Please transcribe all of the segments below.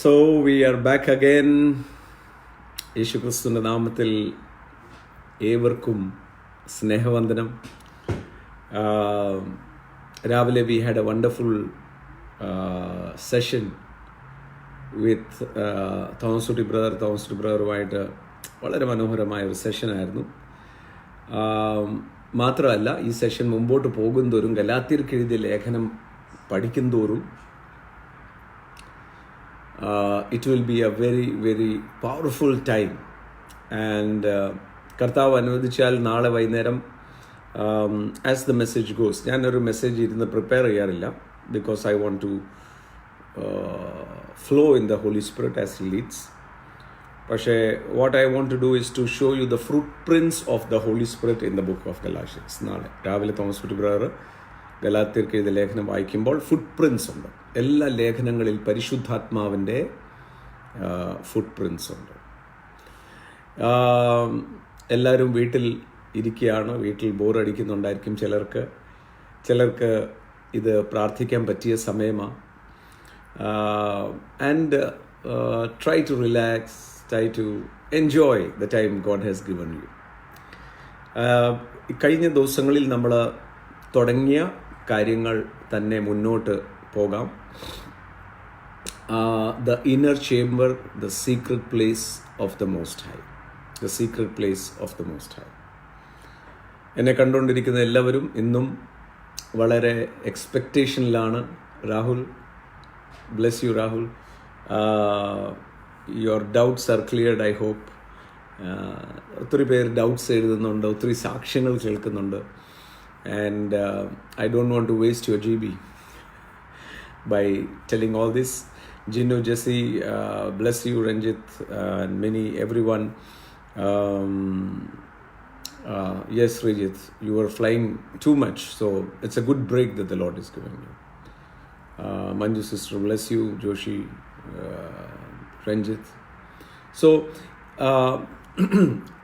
So we are back again. യേശുക്രിസ്തുവിൻ്റെ നാമത്തിൽ ഏവർക്കും സ്നേഹവന്ദനം. രാവിലെ we had A wonderful session with Thomas കുട്ടി ബ്രദറുമായിട്ട് വളരെ മനോഹരമായ ഒരു സെഷനായിരുന്നു. മാത്രമല്ല, ഈ സെഷൻ മുമ്പോട്ട് പോകുന്തോറും ഗലാത്യർക്ക് എഴുതിയ ലേഖനം പഠിക്കുന്തോറും it will be a very very powerful time and കർത്താവ് അനുവദിച്ചാൽ നാളെ വൈകുന്നേരം ആസ് ദ മെസ്സേജ് ഗോസ്, ഞാനൊരു മെസ്സേജ് ഇരുന്ന് പ്രിപ്പയർ ചെയ്യാറില്ല because I want to flow in the Holy Spirit as he leads. പക്ഷേ what I want to do is to show you the fruit prince of the Holy Spirit in the book of Galatians. നാളെ രാവിലെ Thomas Kutty brother ഗലാത്യർക്ക് എഴുതിയ ലേഖനം വായിക്കുമ്പോൾ ഫുട് Prince ഉണ്ട്. എല്ലാ ലേഖനങ്ങളിൽ പരിശുദ്ധാത്മാവിൻ്റെ ഫുട് പ്രിൻസ് ഉണ്ട്. എല്ലാവരും വീട്ടിൽ ഇരിക്കുകയാണ്, വീട്ടിൽ ബോറടിക്കുന്നുണ്ടായിരിക്കും ചിലർക്ക് ഇത് പ്രാർത്ഥിക്കാൻ പറ്റിയ സമയമാണ്. And try to relax, try to enjoy the time God has given you. കഴിഞ്ഞ ദിവസങ്ങളിൽ നമ്മൾ തുടങ്ങിയ കാര്യങ്ങൾ തന്നെ മുന്നോട്ട് പോകാം. The inner chamber, the secret place of the most high, the secret place of the most high. എന്നെ കണ്ടുകൊണ്ടിരിക്കുന്ന എല്ലാവരും ഇന്നും വളരെ എക്സ്പെക്റ്റേഷനിലാണ്. Rahul, bless you Rahul. Your doubts are cleared, I hope. ഒത്തിരി പേര് ഡൗട്ട്സ് എഴുതുന്നുണ്ട്, ഒത്തിരി സാക്ഷ്യങ്ങൾ കേൾക്കുന്നുണ്ട്. And I don't want to waste your GB by telling all this. Jinnu, Jesse, bless you, Ranjit, and many, everyone. Yes, Ranjit, you are flying too much, so it's a good break that the Lord is giving you. Manju sister, bless you, Joshi, Ranjit. So,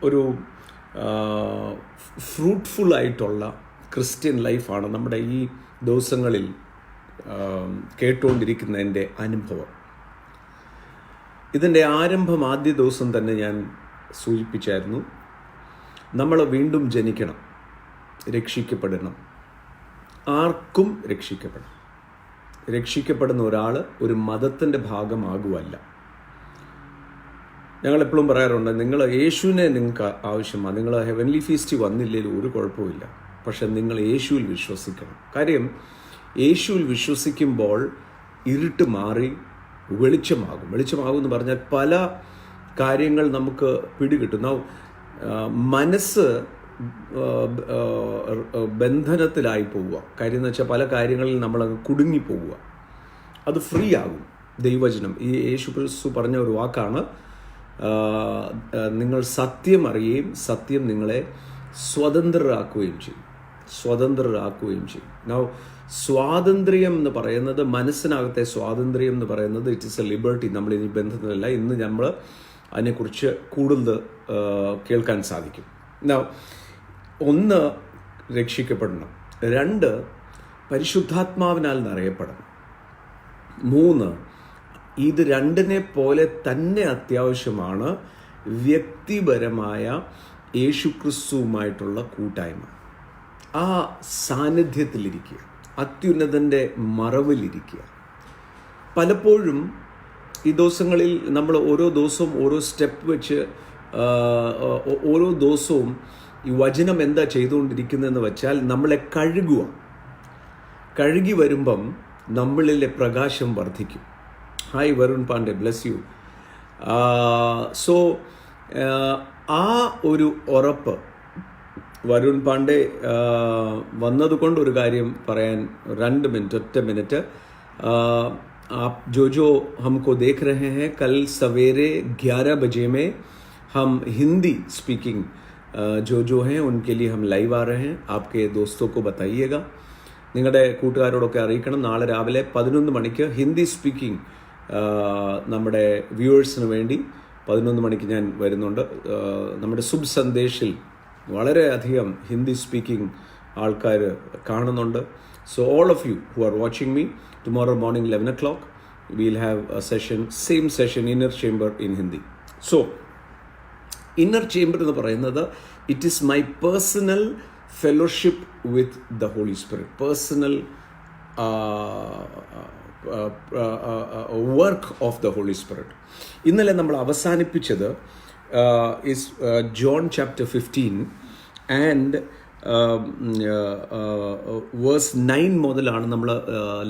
ഒരു fruitful ആയിട്ടുള്ള Christian ലൈഫാണ് നമ്മുടെ ഈ ദിവസങ്ങളിൽ കേട്ടുകൊണ്ടിരിക്കുന്ന എൻ്റെ അനുഭവം. ഇതിൻ്റെ ആരംഭം ആദ്യ ദിവസം തന്നെ ഞാൻ സൂചിപ്പിച്ചായിരുന്നു. നമ്മൾ വീണ്ടും ജനിക്കണം, രക്ഷിക്കപ്പെടണം. ആർക്കും രക്ഷിക്കപ്പെടണം. രക്ഷിക്കപ്പെടുന്ന ഒരാൾ ഒരു മതത്തിൻ്റെ ഭാഗമാകുമല്ല. ഞങ്ങളെപ്പോഴും പറയാറുണ്ട്, നിങ്ങൾ യേശുവിനെ നിങ്ങൾക്ക് ആവശ്യമാണ്. നിങ്ങൾ ഹെവൻലി ഫീസ്റ്റ് വന്നില്ലെങ്കിൽ ഒരു കുഴപ്പമില്ല, പക്ഷെ നിങ്ങൾ യേശുവിൽ വിശ്വസിക്കണം. കാര്യം യേശുവിൽ വിശ്വസിക്കുമ്പോൾ ഇരുട്ട് മാറി വെളിച്ചമാകും. വെളിച്ചമാകും എന്ന് പറഞ്ഞാൽ പല കാര്യങ്ങൾ നമുക്ക് പിടികിട്ടും. മനസ്സ് ബന്ധനത്തിലായി പോവുക. കാര്യം എന്ന് വെച്ചാൽ പല കാര്യങ്ങളിൽ നമ്മളങ്ങ് കുടുങ്ങിപ്പോവുക. അത് ഫ്രീ ആകും. ദൈവവചനം, ഈ യേശു ക്രിസ്തു പറഞ്ഞ ഒരു വാക്കാണ്, നിങ്ങൾ സത്യം അറിയുകയും സത്യം നിങ്ങളെ സ്വതന്ത്രരാക്കുകയും ചെയ്യും. നൗ സ്വാതന്ത്ര്യം എന്ന് പറയുന്നത്, മനസ്സിനകത്തെ സ്വാതന്ത്ര്യം എന്ന് പറയുന്നത്, ഇറ്റ് ഈസ് എ ലിബർട്ടി. നമ്മൾ ഇനി ബന്ധത്തിലല്ല, ഇന്ന് നമ്മൾ അതിനെക്കുറിച്ച് കൂടുതൽ കേൾക്കാൻ സാധിക്കും. നൗ, ഒന്ന്, രക്ഷിക്കപ്പെടണം. രണ്ട്, പരിശുദ്ധാത്മാവിനാൽ നിറയപ്പെടണം. മൂന്ന്, ഇത് രണ്ടിനെ പോലെ തന്നെ അത്യാവശ്യമാണ് വ്യക്തിപരമായ യേശുക്രിസ്തുവുമായിട്ടുള്ള കൂട്ടായ്മ. ആ സാന്നിധ്യത്തിലിരിക്കുക, അത്യുന്നതൻ്റെ മറവിലിരിക്കുക. പലപ്പോഴും ഈ ദിവസങ്ങളിൽ നമ്മൾ ഓരോ ദിവസവും ഓരോ സ്റ്റെപ്പ് വെച്ച്, ഓരോ ദിവസവും ഈ വചനം എന്താ ചെയ്തുകൊണ്ടിരിക്കുന്നതെന്ന് വെച്ചാൽ നമ്മളെ കഴുകി വരുമ്പം നമ്മളിലെ പ്രകാശം വർദ്ധിക്കും. Hi Varun Pandey, bless you. So ആ ഒരു ഉറപ്പ്, വരുൺ പാണ്ഡെ വന്നതുകൊണ്ട് ഒരു കാര്യം പറയാൻ, 2 മിനിറ്റ്, ഒറ്റ മിനിറ്റ്. आप जो हमको देख रहे हैं, कल सवेरे 11 बजे में हम हिंदी स्पीकिंग जो हैं उनके लिए हम लाइव आ रहे हैं. आपके दोस्तों को बताइएगा, നിങ്ങളുടെ കൂട്ടുകാരോടൊക്കെ അറിയിക്കണം. നാളെ രാവിലെ 11 മണിക്ക് ഹിന്ദി സ്പീക്കിംഗ് നമ്മുടെ വ്യൂവേഴ്സിന് വേണ്ടി 11 മണിക്ക് ഞാൻ വരുന്നുണ്ട്. നമ്മുടെ സുബ് സന്ദേശിൽ വളരെയധികം ഹിന്ദി സ്പീക്കിംഗ് ആൾക്കാർ കാണുന്നുണ്ട്. So all of you who are watching me, tomorrow morning 11 o'clock we'll have a session, same session, inner chamber in Hindi. So, inner chamber എന്ന് പറയുന്നത്, it is my personal fellowship with the Holy Spirit, personal work of the Holy Spirit. ഇന്നലെ നമ്മൾ അവസാനിപ്പിച്ചത് is John chapter 15 and verse 9 മുതലാണ് നമ്മൾ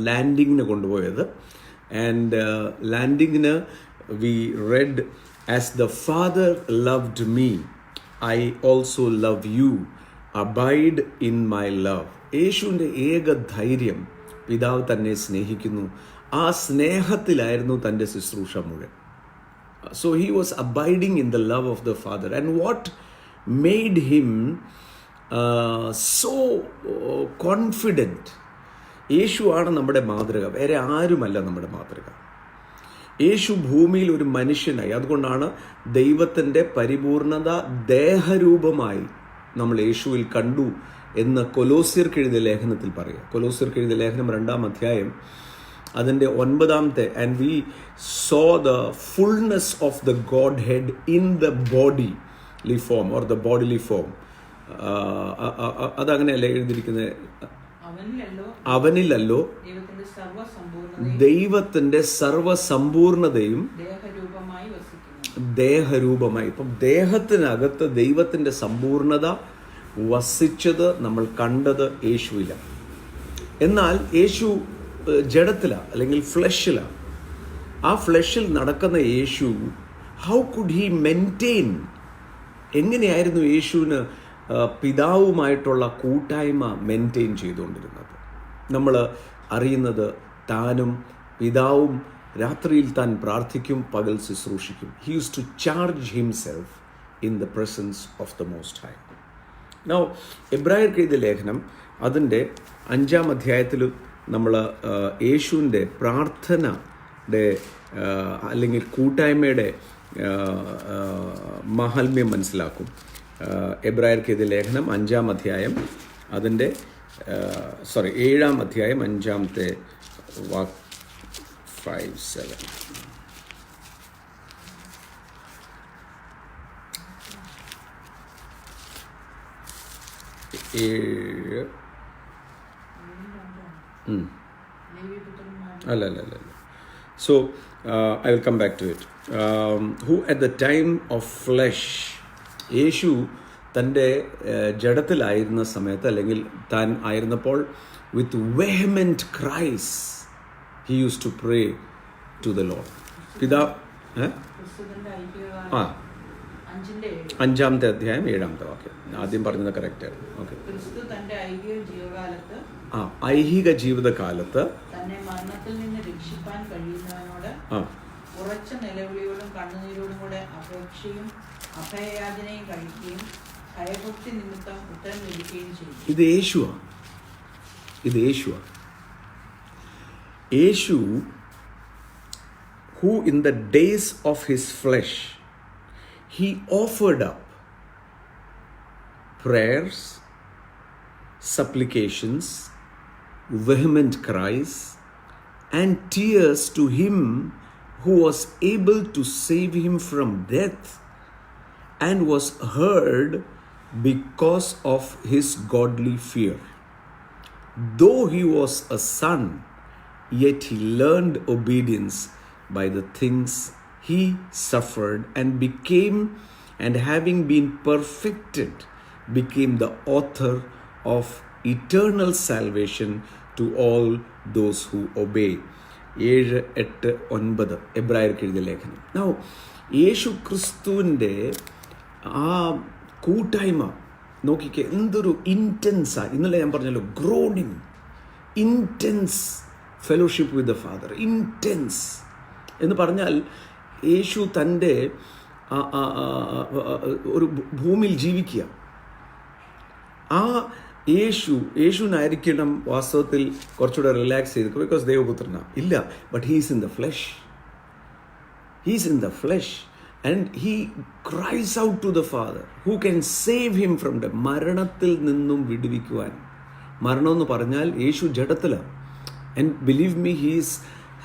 ലാൻഡിങ്ങിന് കൊണ്ടുപോയത്. And ലാൻഡിങ്ങിന് we read, as the father loved me I also love you, abide in my love. യേശുവിൻ്റെ ഏക ധൈര്യം പിതാവ് തന്നെ സ്നേഹിക്കുന്നു. ആ സ്നേഹത്തിലായിരുന്നു തൻ്റെ ശുശ്രൂഷ മുഴുവൻ. So he was abiding in the love of the Father. And what made him so confident? യേശു ആണ് നമ്മുടെ മാതൃക, വേറെ ആരുമല്ല നമ്മുടെ മാതൃക. യേശു ഭൂമിയിൽ ഒരു മനുഷ്യനായി, അതുകൊണ്ടാണ് ദൈവത്തിൻ്റെ പരിപൂർണത ദേഹരൂപമായി നമ്മൾ യേശുവിൽ കണ്ടു എന്ന് കൊലോസ്യർക്ക് എഴുതിയ ലേഖനത്തിൽ പറയുക. കൊലോസ്യർക്ക് എഴുതിയ ലേഖനം 2-ാം അധ്യായം അതിൻ്റെ 9-ാമത്തെ, and we saw the fullness of the godhead in the bodily form or the bodily form. അതങ്ങനെയല്ലേ എഴുതിയിരിക്കുന്നത്? അവനിലല്ലോ ദൈവത്തിൻ്റെ സർവസമ്പൂർണതയും ദേഹരൂപമായി. ഇപ്പം ദേഹത്തിനകത്ത് ദൈവത്തിൻ്റെ സമ്പൂർണത വസിച്ചത് നമ്മൾ കണ്ടത് യേശുവിലാണ്. എന്നാൽ യേശു ജഡത്തിലാണ്, അല്ലെങ്കിൽ ഫ്ലഷിലാണ്. ആ ഫ്ലഷിൽ നടക്കുന്ന യേശു, ഹൗ കുഡ് ഹി മെയിൻറ്റെയിൻ, എങ്ങനെയായിരുന്നു യേശുവിന് പിതാവുമായിട്ടുള്ള കൂട്ടായ്മ മെയിൻറ്റെയിൻ ചെയ്തുകൊണ്ടിരുന്നത്? നമ്മൾ അറിയുന്നത് താനും പിതാവും രാത്രിയിൽ താൻ പ്രാർത്ഥിക്കും, പകൽ ശുശ്രൂഷിക്കും. He use to charge himself in the presence of the most high. Now എബ്രായർക്ക് എഴുതിയ ലേഖനം അതിൻ്റെ 5-ാം അധ്യായത്തിൽ നമ്മൾ യേശുവിൻ്റെ പ്രാർത്ഥനയുടെ അല്ലെങ്കിൽ കൂട്ടായ്മയുടെ മഹാത്മ്യം മനസ്സിലാക്കും. എബ്രായർക്ക് എഴുതിയ ലേഖനം 5-ാം അധ്യായം അതിൻ്റെ 7-ാം അധ്യായം 5-ാമത്തെ 5-7. അല്ല. So I will come back to it. Who at the time of flesh, യേശു തൻ്റെ ജഡത്തിലായിരുന്ന സമയത്ത്, അല്ലെങ്കിൽ താൻ ആയിരുന്നപ്പോൾ, with vehement cries he used to pray to the Lord. പിതാവ് 5-ാമത്തെ അധ്യായം 7-ാമത്തെ വാക്യം. ആദ്യം പറഞ്ഞത് കറക്റ്റ്. ഓക്കെ. ഐഹിക ജീവിതകാലത്ത് തന്നെ മരണത്തിൽ നിന്ന് രക്ഷിപ്പാൻ കഴിയുന്നവനോട് ഉറച്ച നിലവിളിയോടും കണ്ണുനീരോടും കൂടെ അപേക്ഷയും അഭയയാചനയും കഴിക്കുകയും ഭയഭക്തി നിമിത്തം ഉത്തരം ലഭിക്കുകയും ചെയ്യും. ഇത് യേശുവാ. യേശു, who in the days of his flesh he offered up prayers, supplications, vehement cries and tears to him who was able to save him from death, and was heard because of his godly fear. Though he was a son, yet he learned obedience by the things he suffered, and having been perfected, became the author of eternal salvation to all those who obey. 7, 8, 9 എബ്രായർക്ക് എഴുതിയ ലേഖനം. Now, യേശു ക്രിസ്തുവിൻ്റെ ആ കൂട്ടായ്മ നോക്കിക്കേ, എന്തൊരു ഇൻറ്റൻസാണ്. ഇന്നലെ ഞാൻ പറഞ്ഞല്ലോ, groaning, intense fellowship with the father. Intense എന്ന് പറഞ്ഞാൽ യേശു തൻ്റെ ഒരു ഭൂമിയിൽ ജീവിക്കുക. ആ യേശുവിനായിരിക്കണം വാസ്തവത്തിൽ കുറച്ചുകൂടെ റിലാക്സ് ചെയ്ത്, ബിക്കോസ് ദൈവപുത്രനാ ഇല്ല, but he's in the flesh and he cries out to the father who can save him from the മരണത്തിൽ നിന്നും വിടുവിക്കുവാൻ. മരണമെന്ന് പറഞ്ഞാൽ യേശു ജഡത്തിലാണ്. And believe me, he's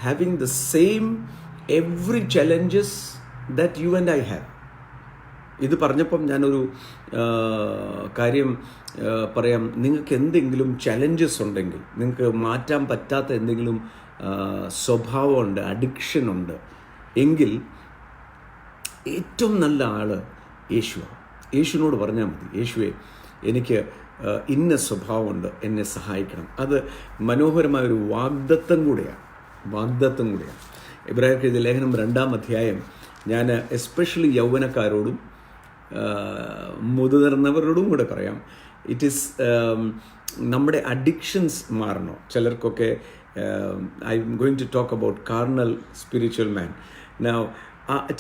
having the same every challenges that you and I have. ഇത് പറഞ്ഞപ്പം ഞാനൊരു കാര്യം പറയാം. നിങ്ങൾക്ക് എന്തെങ്കിലും ചലഞ്ചസ് ഉണ്ടെങ്കിൽ, നിങ്ങൾക്ക് മാറ്റാൻ പറ്റാത്ത എന്തെങ്കിലും സ്വഭാവമുണ്ട്, അഡിക്ഷനുണ്ട് എങ്കിൽ ഏറ്റവും നല്ല ആൾ യേശുവാണ്. യേശുവിനോട് പറഞ്ഞാൽ മതി, യേശുവേ എനിക്ക് ഇന്ന സ്വഭാവമുണ്ട്, എന്നെ സഹായിക്കണം. അത് മനോഹരമായൊരു വാഗ്ദത്തം കൂടെയാണ്. എബ്രായർക്ക് എഴുതിയ ലേഖനം 2-ാം അധ്യായം ഞാൻ എസ്പെഷ്യലി യൗവനക്കാരോടും മുതിർന്നവരോടും കൂടെ പറയാം. ഇറ്റ് ഈസ് നമ്മുടെ അഡിക്ഷൻസ് മാറണോ. ചിലർക്കൊക്കെ I'm going to talk about carnal spiritual man. Now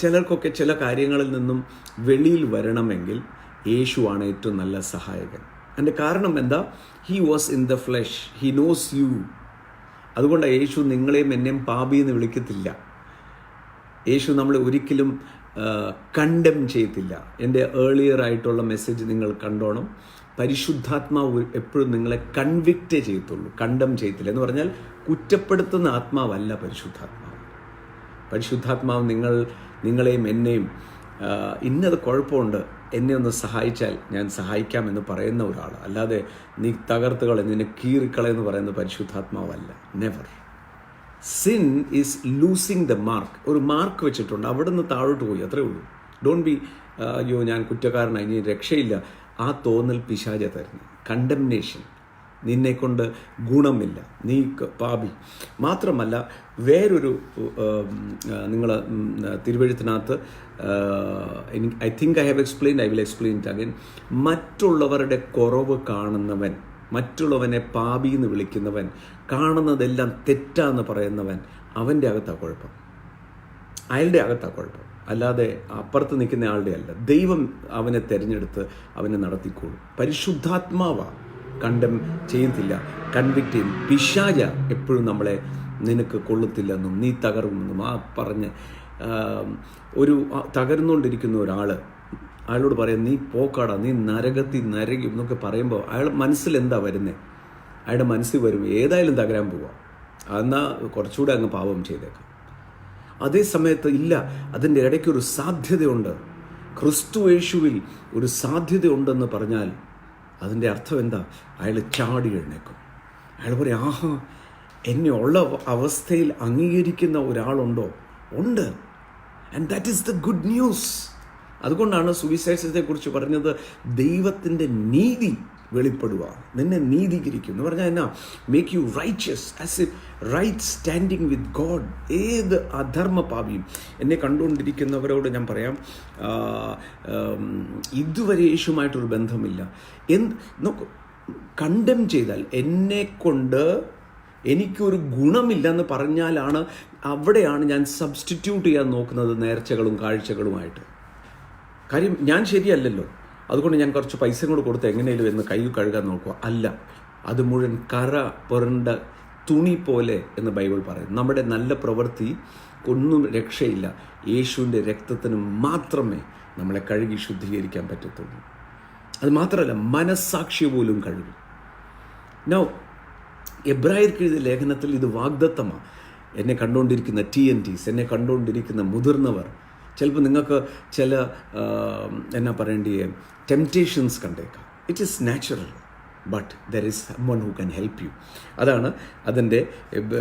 ചിലർക്കൊക്കെ ചില കാര്യങ്ങളിൽ നിന്നും വെളിയിൽ വരണമെങ്കിൽ യേശുവാണ് ഏറ്റവും നല്ല സഹായകൻ. അതിൻ്റെ കാരണം എന്താ? He was in the flesh, he knows U. അതുകൊണ്ടാണ് യേശു നിങ്ങളെയും എന്നെയും പാപി എന്ന് വിളിക്കത്തില്ല. യേശു നമ്മളെ ഒരിക്കലും കണ്ടം ചെയ്യത്തില്ല. എൻ്റെ ഏർലിയർ ആയിട്ടുള്ള മെസ്സേജ് നിങ്ങൾ കണ്ടോണം. പരിശുദ്ധാത്മാവ് എപ്പോഴും നിങ്ങളെ കൺവിക്റ്റ് ചെയ്യത്തുള്ളൂ, കണ്ടം ചെയ്യത്തില്ല. എന്ന് പറഞ്ഞാൽ കുറ്റപ്പെടുത്തുന്ന ആത്മാവല്ല പരിശുദ്ധാത്മാവ്. പരിശുദ്ധാത്മാവ് നിങ്ങളെയും എന്നെയും ഇന്നത് കുഴപ്പമുണ്ട്, എന്നെ ഒന്ന് സഹായിച്ചാൽ ഞാൻ സഹായിക്കാമെന്ന് പറയുന്ന ഒരാൾ, അല്ലാതെ നീ തകർത്തുകളെ, നിന്നെ കീറിക്കളയെന്ന് പറയുന്ന പരിശുദ്ധാത്മാവല്ല. Never. Sin is losing the mark. ഒരു മാർക്ക് വെച്ചിട്ടുണ്ട്, അവിടെ നിന്ന് താഴോട്ട് പോയി, അത്രേ ഉള്ളൂ. ഡോണ്ട് ബി അയ്യോ ഞാൻ കുറ്റക്കാരനായി, ഇനി രക്ഷയില്ല. ആ തോന്നൽ പിശാച തരുന്നു. കണ്ടംനേഷൻ, നിന്നെക്കൊണ്ട് ഗുണമില്ല, നീ പാപി. മാത്രമല്ല വേറൊരു നിങ്ങൾ തിരുവെഴുത്തിനകത്ത് I think I have explained, I will explain it again. മറ്റുള്ളവരുടെ കുറവ് കാണുന്നവൻ, മറ്റുള്ളവനെ പാപി എന്ന് വിളിക്കുന്നവൻ, കാണുന്നതെല്ലാം തെറ്റാന്ന് പറയുന്നവൻ, അവൻ്റെ അകത്താണ് കുഴപ്പം, അയാളുടെ അകത്താണ് കുഴപ്പം, അല്ലാതെ അപ്പുറത്ത് നിൽക്കുന്ന ആളുടെ അല്ല. ദൈവം അവനെ തിരഞ്ഞെടുത്ത് അവനെ നടത്തിക്കോളും. പരിശുദ്ധാത്മാവാണ് കണ്ടം ചെയ്യത്തില്ല, കൺവിക്റ്റ് ചെയ്യും. പിശാച എപ്പോഴും നമ്മളെ നിനക്ക് കൊള്ളത്തില്ലെന്നും നീ തകർന്നെന്നും പറഞ്ഞ് ഒരു തകർന്നുകൊണ്ടിരിക്കുന്ന ഒരാൾ അയാളോട് പറയാം നീ പോക്കാടാ, നീ നരകത്തിൽ നരകും എന്നൊക്കെ പറയുമ്പോൾ അയാൾ മനസ്സിലെന്താ വരുന്നത്? അയാളുടെ മനസ്സിൽ വരും ഏതായാലും തകരാൻ പോവാം, എന്നാൽ കുറച്ചുകൂടെ അങ്ങ് പാപം ചെയ്തേക്കാം. അതേ സമയത്ത് ഇല്ല, അതിൻ്റെ ഇടയ്ക്കൊരു സാധ്യതയുണ്ട്, ക്രിസ്തു യേശുവിൽ ഒരു സാധ്യതയുണ്ടെന്ന് പറഞ്ഞാൽ അതിൻ്റെ അർത്ഥം എന്താ? അയാൾ ചാടി എഴുന്നേക്കും. അയാൾ പറയും ആഹാ, എന്നെ ഉള്ള അവസ്ഥയിൽ അംഗീകരിക്കുന്ന ഒരാളുണ്ടോ? ഉണ്ട്. And that is the good news. അതുകൊണ്ടാണ് സുവിശേഷത്തെക്കുറിച്ച് പറഞ്ഞത് ദൈവത്തിൻ്റെ നീതി വെളിപ്പെടുക, നിന്നെ നീതീകരിക്കും എന്ന് പറഞ്ഞാൽ എന്നാ? Make you righteous as a right standing with God. ഏത് അധർമ്മ പാപിയും എന്നെ കണ്ടുകൊണ്ടിരിക്കുന്നവരോട് ഞാൻ പറയാം, ഇതുവരെ യേശുമായിട്ടൊരു ബന്ധമില്ല. നോക്കൂ, കണ്ടം ചെയ്താൽ എന്നെക്കൊണ്ട് എനിക്കൊരു ഗുണമില്ലെന്ന് പറഞ്ഞാലാണ്, അവിടെയാണ് ഞാൻ സബ്സ്റ്റിറ്റ്യൂട്ട് ചെയ്യാൻ നോക്കുന്നത് നേർച്ചകളും കാഴ്ചകളുമായിട്ട്. കാര്യം ഞാൻ ശരിയല്ലല്ലോ, അതുകൊണ്ട് ഞാൻ കുറച്ച് പൈസ കൂടെ കൊടുത്ത് എങ്ങനെയും എന്ന് കൈ കഴുകാൻ നോക്കുക. അല്ല, അത് മുഴുവൻ കറ പുരണ്ട തുണി പോലെ എന്ന് ബൈബിൾ പറയും. നമ്മുടെ നല്ല പ്രവൃത്തി ഒന്നും രക്ഷയില്ല. യേശുവിൻ്റെ രക്തത്തിന് മാത്രമേ നമ്മളെ കഴുകി ശുദ്ധീകരിക്കാൻ പറ്റത്തുള്ളൂ. അത് മാത്രമല്ല, മനസ്സാക്ഷി പോലും കഴുകും. നൗ എബ്രായർക്ക് എഴുതിയ ലേഖനത്തിൽ ഇത് വാഗ്ദത്തമാണ്. എന്നെ കണ്ടുകൊണ്ടിരിക്കുന്ന TNTs, എന്നെ കണ്ടുകൊണ്ടിരിക്കുന്ന മുതിർന്നവർ, ചിലപ്പോൾ നിങ്ങൾക്ക് ചില എന്നാ പറയേണ്ടിയ ടെംപ്റ്റേഷൻസ് കണ്ടേക്കാം. It is natural, but there is someone who can help you. അതാണ് അതിൻ്റെ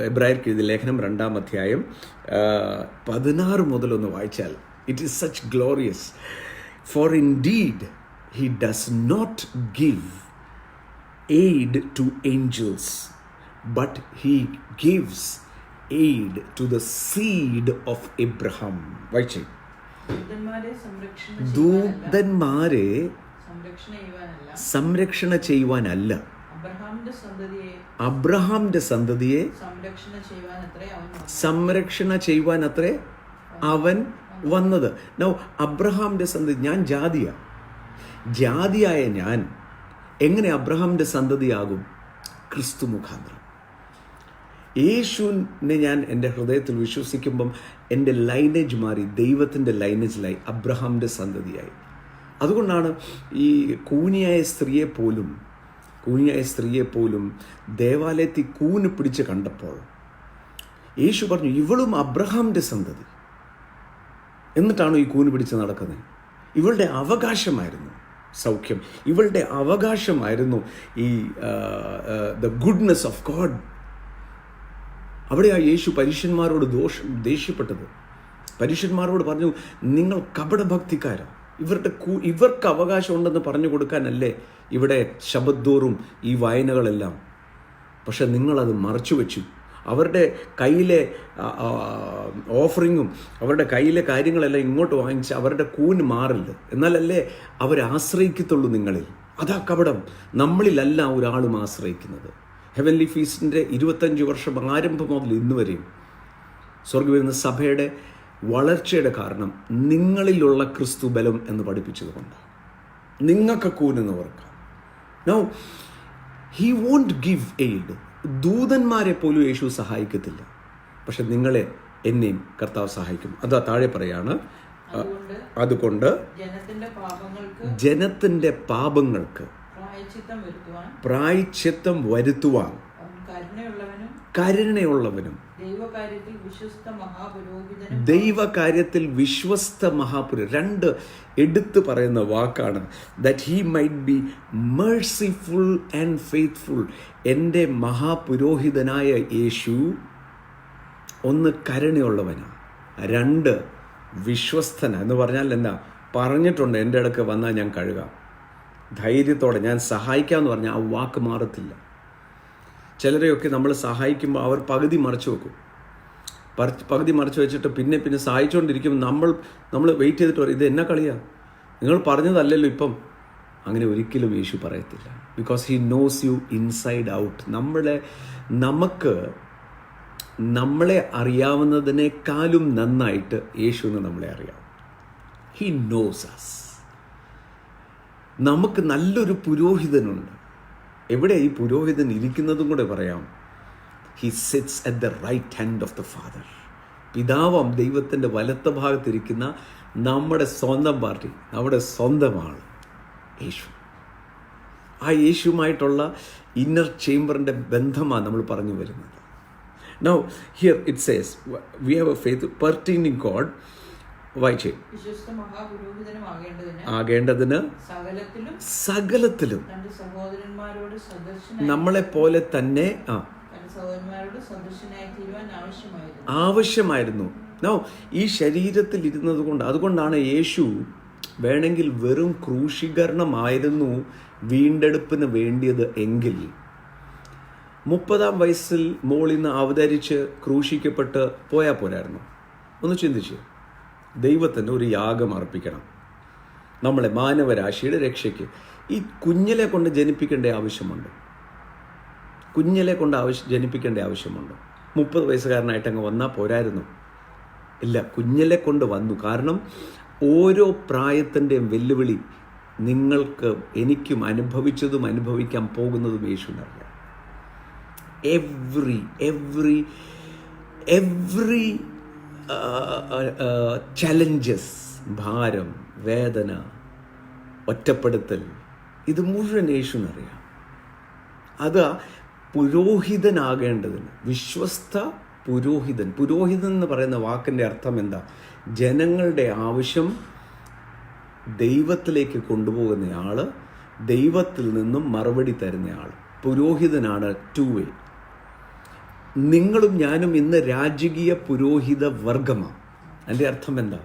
എബ്രായർക്ക് എഴുതിയ ലേഖനം 2-ാം അധ്യായം 16 മുതൽ ഒന്ന് വായിച്ചാൽ it is such glorious. For indeed he does not give aid to angels, but he gives aid to the seed of Abraham. വായിച്ചേ. ദൂതന്മാരെ സംരക്ഷണ ചെയ്യുവാനല്ല, അബ്രഹാമിന്റെ സന്തതിയെ സംരക്ഷണ ചെയ്യുവാൻ അത്രേ അവൻ വന്നത്. നൗ അബ്രഹാമിന്റെ സന്തതി, ഞാൻ ജാതിയായ ഞാൻ എങ്ങനെ അബ്രഹാമിൻ്റെ സന്തതിയാകും? ക്രിസ്തു മുഖാന്തരം. യേശുവിനെ ഞാൻ എൻ്റെ ഹൃദയത്തിൽ വിശ്വസിക്കുമ്പം എൻ്റെ ലൈനേജ് മാറി, ദൈവത്തിൻ്റെ ലൈനേജിലായി, അബ്രഹാമിൻ്റെ സന്തതിയായി. അതുകൊണ്ടാണ് ഈ കൂനിയായ സ്ത്രീയെ പോലും ദേവാലയത്തിൽ കൂന് പിടിച്ച് കണ്ടപ്പോൾ യേശു പറഞ്ഞു, ഇവളും അബ്രഹാമിൻ്റെ സന്തതി. എന്നിട്ടാണോ ഈ കൂന് പിടിച്ച് നടക്കുന്നത്? ഇവളുടെ അവകാശമായിരുന്നു സൗഖ്യം, ഇവളുടെ അവകാശമായിരുന്നു ഈ ദ ഗുഡ്നെസ് ഓഫ് ഗോഡ്. അവിടെയാണ് യേശു പരീശന്മാരോട് ദേഷ്യപ്പെട്ടത്. പരീശന്മാരോട് പറഞ്ഞു, നിങ്ങൾ കപടഭക്തിക്കാരാണ്, ഇവർക്ക് അവകാശം ഉണ്ടെന്ന് പറഞ്ഞു കൊടുക്കാനല്ലേ ഇവിടെ ശബദ്ദോറും ഈ വായനകളെല്ലാം. പക്ഷെ നിങ്ങളത് മറച്ചു വെച്ചു. അവരുടെ കയ്യിലെ ഓഫറിങ്ങും അവരുടെ കയ്യിലെ കാര്യങ്ങളെല്ലാം ഇങ്ങോട്ട് വാങ്ങിച്ച് അവരുടെ കൂന് മാറില്ല, എന്നാലല്ലേ അവരാശ്രയിക്കത്തുള്ളൂ നിങ്ങളിൽ. അതാ കപടം. നമ്മളിലല്ല ഒരാളും ആശ്രയിക്കുന്നത്. ഹെവൻലി ഫീസ്റ്റിൻ്റെ 25 വർഷം ആരംഭം മുതൽ ഇന്ന് വരെയും സ്വർഗ്ഗവരുന്ന സഭയുടെ വളർച്ചയുടെ കാരണം നിങ്ങളിലുള്ള ക്രിസ്തു ബലം എന്ന് പഠിപ്പിച്ചത് കൊണ്ടാണ്. നിങ്ങൾക്ക് കൂനെന്ന് ഓർക്കാം. Now he won't give aid. ദൂതന്മാരെ പോലും യേശു സഹായിക്കത്തില്ല, പക്ഷെ നിങ്ങളെ എന്നെയും കർത്താവ് സഹായിക്കും. അതാ താഴെ പറയാണ്, അതുകൊണ്ട് ജനത്തിന്റെ പാപങ്ങൾക്ക് പ്രായശ്ചിത്തം വരുത്തുവാൻ കരുണയുള്ളവനും ദൈവകാര്യത്തിൽ വിശ്വസ്ത മഹാപുരോഹിതൻ. 2 എടുത്തു പറയുന്ന വാക്കാണ്. That he might be merciful and faithful. എൻ്റെ മഹാപുരോഹിതനായ യേശു 1 കരുണയുള്ളവനാണ്, 2 വിശ്വസ്തന. എന്ന് പറഞ്ഞാൽ എന്താ? പറഞ്ഞിട്ടുണ്ട്, എൻ്റെ അടുക്ക് വന്നാൽ ഞാൻ കഴുകാം, ധൈര്യത്തോടെ ഞാൻ സഹായിക്കാമെന്ന് പറഞ്ഞാൽ ആ വാക്ക് മാറത്തില്ല. ചിലരെയൊക്കെ നമ്മൾ സഹായിക്കുമ്പോൾ അവർ പകുതി മറച്ചു വെക്കും. പകുതി മറച്ചു വെച്ചിട്ട് പിന്നെ സഹായിച്ചുകൊണ്ടിരിക്കുമ്പോൾ നമ്മൾ വെയിറ്റ് ചെയ്തിട്ട് പറയും, ഇത് എന്നാ കളിയാ, നിങ്ങൾ പറഞ്ഞതല്ലല്ലോ ഇപ്പം. അങ്ങനെ ഒരിക്കലും യേശു പറയത്തില്ല. Because he knows you inside out. നമുക്ക് നമ്മളെ അറിയാവുന്നതിനേക്കാളും നന്നായിട്ട് യേശുവിന് നമ്മളെ അറിയാം. He knows us. നമുക്ക് നല്ലൊരു പുരോഹിതനുണ്ട്. എവിടെ ഈ പുരോഹിതൻ ഇരിക്കുന്നതും കൂടെ പറയാം. He sits at the right hand of the father. പിതാവാം ദൈവത്തിൻ്റെ വലത്ത ഭാഗത്തിരിക്കുന്ന നമ്മുടെ സ്വന്തം പാർട്ടി, നമ്മുടെ സ്വന്തമാണ് യേശു. ആ യേശുവുമായിട്ടുള്ള ഇന്നർ ചേംബറിൻ്റെ ബന്ധമാണ് നമ്മൾ പറഞ്ഞു വരുന്നത്. Now here it says we have A faith pertaining God. വായിച്ചേ, ആകേണ്ടതിന് സകലത്തിലും നമ്മളെ പോലെ തന്നെ ആവശ്യമായിരുന്നു. നോ, ഈ ശരീരത്തിൽ ഇരുന്നത് കൊണ്ട്, അതുകൊണ്ടാണ് യേശു വേണമെങ്കിൽ വെറും ക്രൂശീകരണമായിരുന്നു വീണ്ടെടുപ്പിന് വേണ്ടിയത് എങ്കിൽ 30-ാം വയസ്സിൽ മോളിൽ നിന്ന് അവതരിച്ച് ക്രൂശിക്കപ്പെട്ട് പോയാൽ പോരായിരുന്നു. ഒന്ന് ചിന്തിച്ച്, ദൈവത്തിന് ഒരു യാഗം അർപ്പിക്കണം നമ്മളെ മാനവരാശിയുടെ രക്ഷയ്ക്ക്. ഈ കുഞ്ഞിലെ കൊണ്ട് ജനിപ്പിക്കേണ്ട ആവശ്യമുണ്ട്. ജനിപ്പിക്കേണ്ട ആവശ്യമുണ്ട്. 30 വയസ്സുകാരനായിട്ട് അങ്ങ് വന്നാൽ പോരായിരുന്നു. ഇല്ല, കുഞ്ഞിലെ കൊണ്ട് വന്നു. കാരണം ഓരോ പ്രായത്തിൻ്റെയും വെല്ലുവിളി നിങ്ങൾക്ക് എനിക്കും അനുഭവിച്ചതും അനുഭവിക്കാൻ പോകുന്നതും യേശുവിനറിയാം. എവ്രി ചലഞ്ചസ്, ഭാരം, വേദന, ഒറ്റപ്പെടുത്തൽ, ഇത് മുഴുവൻ യേശുവിനറിയാം. അത് പുരോഹിതനാകേണ്ടതിന്, വിശ്വസ്ത പുരോഹിതൻ. പുരോഹിതൻ എന്ന് പറയുന്ന വാക്കിൻ്റെ അർത്ഥം എന്താ? ജനങ്ങളുടെ ആവശ്യം ദൈവത്തിലേക്ക് കൊണ്ടുപോകുന്നയാൾ, ദൈവത്തിൽ നിന്നും മറുപടി തരുന്നയാൾ. പുരോഹിതനാണ് 2 വേ. നിങ്ങളും ഞാനും ഇന്ന് രാജകീയ പുരോഹിത വർഗമാണ്. അതിൻ്റെ അർത്ഥം എന്താ?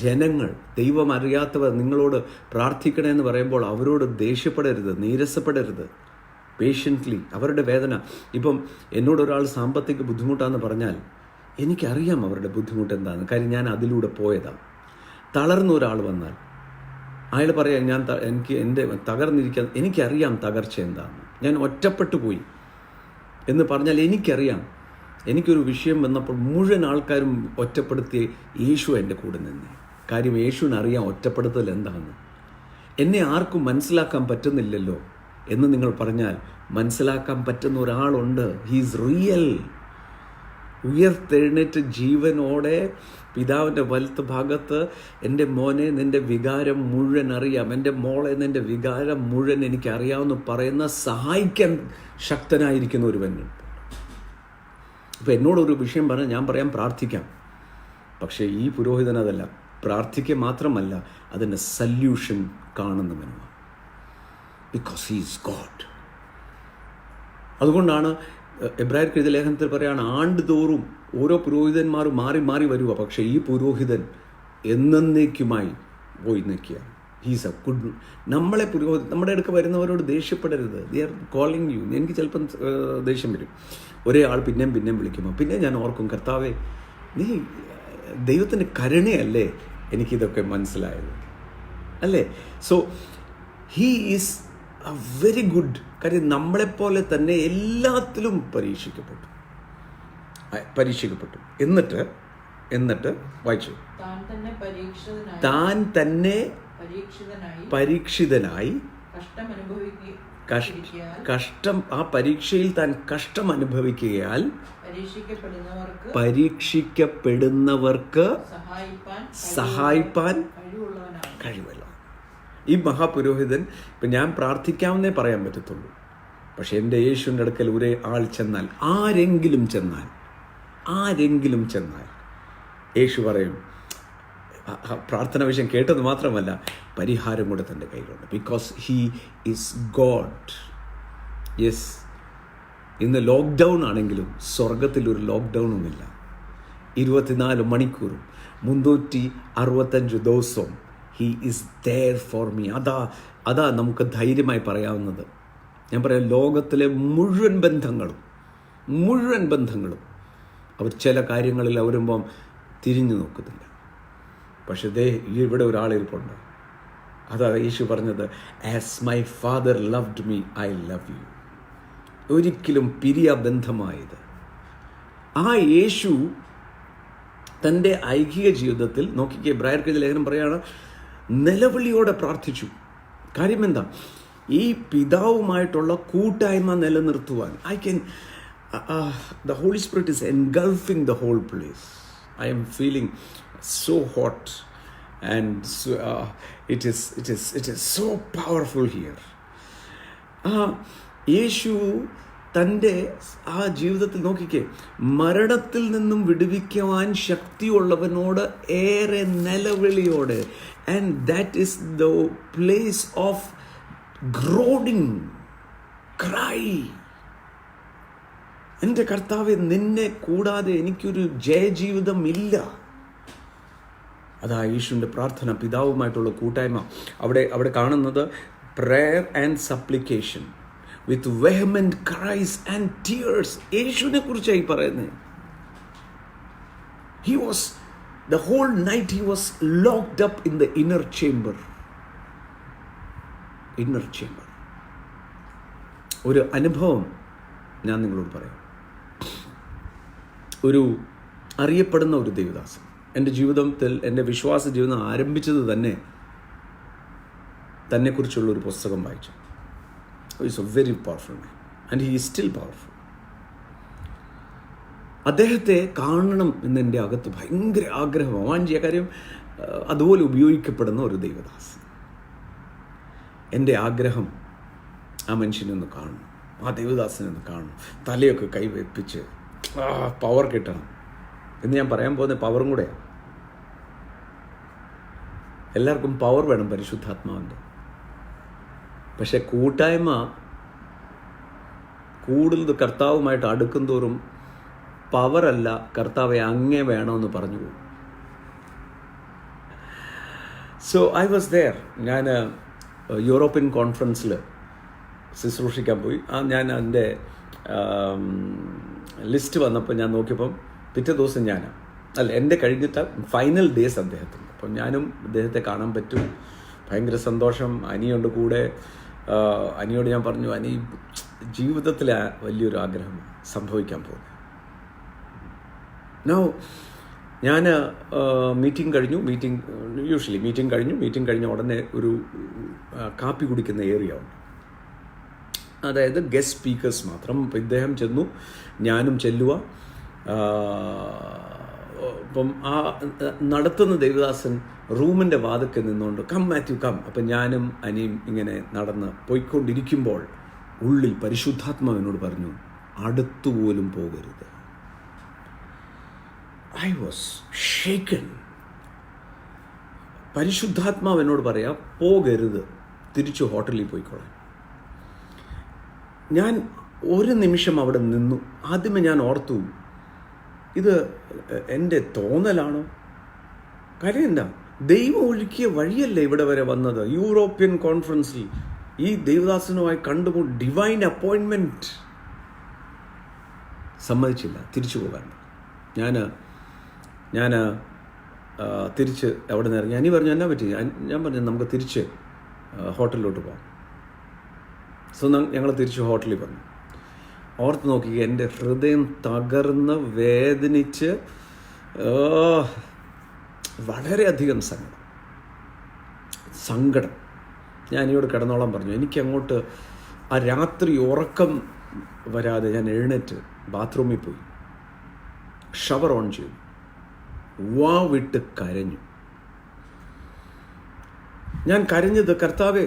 ജനങ്ങൾ, ദൈവം അറിയാത്തവർ നിങ്ങളോട് പ്രാർത്ഥിക്കണമെന്ന് പറയുമ്പോൾ അവരോട് ദേഷ്യപ്പെടരുത്, നീരസപ്പെടരുത്. പേഷ്യൻ്റ്ലി അവരുടെ വേദന. ഇപ്പം എന്നോടൊരാൾ സാമ്പത്തിക ബുദ്ധിമുട്ടാണെന്ന് പറഞ്ഞാൽ എനിക്കറിയാം അവരുടെ ബുദ്ധിമുട്ട് എന്താണെന്ന്. കാര്യം ഞാൻ അതിലൂടെ പോയതാണ്. തളർന്ന ഒരാൾ വന്നാൽ അയാൾ പറയാം, എനിക്ക് എൻ്റെ തകർന്നിരിക്കാൻ എനിക്കറിയാം തകർച്ച എന്താണെന്ന്, ഞാൻ ഒറ്റപ്പെട്ടു പോയി എന്ന് പറഞ്ഞാൽ എനിക്കറിയാം. എനിക്കൊരു വിഷയം വന്നപ്പോൾ മുഴുവൻ ആൾക്കാരും ഒറ്റപ്പെടുത്തി യേശു എൻ്റെ കൂടെ നിന്നെ. കാര്യം യേശുവിനറിയാം ഒറ്റപ്പെടുത്തൽ എന്താണെന്ന്. എന്നെ ആർക്കും മനസ്സിലാക്കാൻ പറ്റുന്നില്ലല്ലോ എന്ന് നിങ്ങൾ പറഞ്ഞാൽ മനസ്സിലാക്കാൻ പറ്റുന്ന ഒരാളുണ്ട്. He's real. ഉയർത്തെഴുന്നേറ്റ് ജീവനോടെ പിതാവിൻ്റെ വലത്ത് ഭാഗത്ത്, എൻ്റെ മോനെ നിൻ്റെ വികാരം മുഴുവൻ അറിയാം, എൻ്റെ മോളെ നിൻ്റെ വികാരം മുഴുവൻ എനിക്കറിയാമെന്ന് പറയുന്ന, സഹായിക്കാൻ ശക്തനായിരിക്കുന്ന ഒരുവൻ. അപ്പോൾ എന്നോടൊരു വിഷയം പറഞ്ഞാൽ ഞാൻ പറയാം പ്രാർത്ഥിക്കാം. പക്ഷേ ഈ പുരോഹിതൻ അതല്ല, പ്രാർത്ഥിക്കുക മാത്രമല്ല, അതിൻ്റെ സല്യൂഷൻ കാണുന്നവനുമാണ്. Because he is God. അതുകൊണ്ടാണ് എബ്രായർക്ക് എഴുതിയ ലേഖനത്തിൽ പറയുകയാണ്, ആണ്ടുതോറും ഓരോ പുരോഹിതന്മാരും മാറി മാറി വരിക, പക്ഷേ ഈ പുരോഹിതൻ എന്നേക്കുമായി പോയി നിൽക്കുക. He's a good. നമ്മളെ പുരോഹിതൻ, നമ്മുടെ അടുക്ക് വരുന്നവരോട് ദേഷ്യപ്പെടരുത്. They are calling you. എനിക്ക് ചിലപ്പം ദേഷ്യം വരും, ഒരേ ആൾ പിന്നെയും വിളിക്കുമ്പോൾ. പിന്നെ ഞാൻ ഓർക്കും, കർത്താവേ, നീ ദൈവത്തിൻ്റെ കരുണയല്ലേ എനിക്കിതൊക്കെ മനസ്സിലായത്, അല്ലേ? So he is A very good. കാര്യം നമ്മളെപ്പോലെ തന്നെ എല്ലാത്തിലും പരീക്ഷിക്കപ്പെട്ടു. എന്നിട്ട് വായിച്ചു, താൻ തന്നെ പരീക്ഷിതനായി ആ പരീക്ഷയിൽ താൻ കഷ്ടം അനുഭവിക്കുകയാൽ പരീക്ഷിക്കപ്പെടുന്നവർക്ക് സഹായിപ്പാൻ കഴിവല്ല. ഈ മഹാപുരോഹിതൻ, ഇപ്പം ഞാൻ പ്രാർത്ഥിക്കാമെന്നേ പറയാൻ പറ്റത്തുള്ളൂ. പക്ഷെ എൻ്റെ യേശുവിൻ്റെ അടുക്കൽ ഒരേ ആൾ ചെന്നാൽ, ആരെങ്കിലും ചെന്നാൽ യേശു പറയും, പ്രാർത്ഥന വിഷയം കേട്ടത് മാത്രമല്ല, പരിഹാരം കൂടെ തൻ്റെ കയ്യിലുണ്ട്. Because he is God. Yes, ഇന്ന് ലോക്ക്ഡൗൺ ആണെങ്കിലും സ്വർഗത്തിലൊരു ലോക്ക്ഡൗണുമില്ല. 24 മണിക്കൂറും 365 ദിവസവും he is there for me. അതാ നമുക്ക് ധൈര്യമായി പറയാവുന്നത്. ഞാൻ പറയാം, ലോകത്തിലെ മുഴുവൻ ബന്ധങ്ങളും അവർ ചില കാര്യങ്ങളിൽ വരുമ്പം തിരിഞ്ഞു നോക്കുന്നില്ല. പക്ഷെ ഇവിടെ ഒരാളിരിപ്പുണ്ട്. അതാ യേശു പറഞ്ഞത്, as my father loved me I love you. ഒരിക്കലും പിരിയ ബന്ധമായത്. ആ യേശു തൻ്റെ ഐഹിക ജീവിതത്തിൽ നോക്കിക്കേ, എബ്രായർക്ക് എഴുതിയ ലേഖനം പറയുകയാണ്, നിലവിളിയോടെ പ്രാർത്ഥിച്ചു. കാര്യം എന്താ? ഈ പിതാവുമായിട്ടുള്ള കൂട്ടായ്മ നിലനിർത്തുവാൻ. the Holy Spirit is engulfing the whole place. I am feeling so hot and it is so powerful here. യേശു തൻ്റെ ആ ജീവിതത്തിൽ നോക്കിക്കേ, മരണത്തിൽ നിന്നും വിടുവിക്കുവാൻ ശക്തിയുള്ളവനോട് ഏറെ നിലവിളിയോടെ, and that is the place of groaning, cry. എൻ്റെ കർത്താവേ, നിന്നെ കൂടാതെ എനിക്കൊരു ജയജീവിതം ഇല്ല. അതാ യേശുവിൻ്റെ പ്രാർത്ഥന, പിതാവുമായിട്ടുള്ള കൂട്ടായ്മ. അവിടെ കാണുന്നത് prayer and supplication with vehement cries and tears. യേശുവിനെ കുറിച്ചായി പറയുന്നത്. The whole night he was locked up in the inner chamber. ഒരു അനുഭവം ഞാൻ നിങ്ങളോട് പറയാം. ഒരു അറിയപ്പെടുന്ന ഒരു ദൈവദാസൻ എൻ്റെ ജീവിതത്തിൽ, എൻ്റെ വിശ്വാസ ജീവിതം ആരംഭിച്ചത് തന്നെക്കുറിച്ചുള്ള ഒരു പുസ്തകം വായിച്ചു. Is A very powerful man and he is still powerful. അദ്ദേഹത്തെ കാണണം എന്ന് എൻ്റെ അകത്ത് ഭയങ്കര ആഗ്രഹമാണ്. വാഞ്ചിയ കാര്യം, അതുപോലെ ഉപയോഗിക്കപ്പെടുന്ന ഒരു ദൈവദാസൻ. എൻ്റെ ആഗ്രഹം ആ മനുഷ്യനൊന്ന് കാണണം, ആ ദൈവദാസനൊന്ന് കാണണം, തലയൊക്കെ കൈവെപ്പിച്ച് പവർ കിട്ടണം എന്ന് ഞാൻ പറയാൻ പോകുന്ന പവറും കൂടെയാണ്. എല്ലാവർക്കും പവർ വേണം പരിശുദ്ധാത്മാവിൻ്റെ. പക്ഷെ കൂട്ടായ്മ കൂടുതൽ കർത്താവുമായിട്ട് അടുക്കും തോറും പവറല്ല, കർത്താവെ അങ്ങേ വേണമെന്ന് പറഞ്ഞു പോകും. So I was there. ഞാൻ യൂറോപ്യൻ കോൺഫറൻസിൽ ശുശ്രൂഷിക്കാൻ പോയി. ഞാൻ അതിൻ്റെ ലിസ്റ്റ് വന്നപ്പോൾ ഞാൻ നോക്കിയപ്പം പിറ്റേ ദിവസം എൻ്റെ കഴിഞ്ഞിട്ട് ഫൈനൽ ഡേയ്സ് അദ്ദേഹത്തിന്. അപ്പം ഞാനും അദ്ദേഹത്തെ കാണാൻ പറ്റും. ഭയങ്കര സന്തോഷം. അനിയുണ്ട് കൂടെ. അനിയോട് ഞാൻ പറഞ്ഞു, അനി ജീവിതത്തിൽ വലിയൊരു ആഗ്രഹം സംഭവിക്കാൻ പോകുന്നു. ഞാൻ മീറ്റിംഗ് കഴിഞ്ഞു. മീറ്റിംഗ് കഴിഞ്ഞ ഉടനെ ഒരു കാപ്പി കുടിക്കുന്ന ഏരിയ ഉണ്ട്, അതായത് ഗസ്റ്റ് സ്പീക്കേഴ്സ് മാത്രം. അപ്പം ഇദ്ദേഹം ചെന്നു, ഞാനും ചെല്ലുക. അപ്പം ആ നടത്തുന്ന ദേവദാസൻ റൂമിൻ്റെ വാതിൽക്കൽ നിന്നുകൊണ്ട് കം മാത്യു കം. അപ്പം ഞാനും അനിയും ഇങ്ങനെ നടന്ന് പോയിക്കൊണ്ടിരിക്കുമ്പോൾ ഉള്ളിൽ പരിശുദ്ധാത്മാവിനോട് പറഞ്ഞു, അടുത്തുപോലും പോകരുത്. I was shaken. പരിശുദ്ധാത്മാവ് എന്നോട് പറയാം, പോകരുത്, തിരിച്ചു ഹോട്ടലിൽ പോയിക്കോളാം. ഞാൻ ഒരു നിമിഷം അവിടെ നിന്നു. ആദ്യമേ ഞാൻ ഓർത്തു, ഇത് എൻ്റെ തോന്നലാണോ? കാര്യം എന്താ, ദൈവം ഒഴുക്കിയ വഴിയല്ലേ ഇവിടെ വരെ വന്നത്. യൂറോപ്യൻ കോൺഫറൻസിൽ ഈ ദേവദാസനുമായി കണ്ടുമുട്ടി, ഡിവൈൻ അപ്പോയിൻമെൻറ്റ്. സമ്മതിച്ചില്ല തിരിച്ചു പോകാൻ. ഞാൻ തിരിച്ച് അവിടെ നിന്ന് ഇറങ്ങി. അനി പറഞ്ഞു, എന്നാ പറ്റി? ഞാൻ പറഞ്ഞു, നമുക്ക് തിരിച്ച് ഹോട്ടലിലോട്ട് പോകാം. സോ ഞങ്ങൾ തിരിച്ച് ഹോട്ടലിൽ വന്നു. ഓർത്ത് നോക്കി, എൻ്റെ ഹൃദയം തകർന്ന് വേദനിച്ച് വളരെയധികം സങ്കടം. ഞാൻ ഇവരോട് കിടന്നോളാൻ പറഞ്ഞു. എനിക്കങ്ങോട്ട് ആ രാത്രി ഉറക്കം വരാതെ ഞാൻ എഴുന്നേറ്റ് ബാത്റൂമിൽ പോയി, ഷവർ ഓൺ ചെയ്തു, വിട്ട് കരഞ്ഞു. ഞാൻ കരഞ്ഞത്, കർത്താവേ,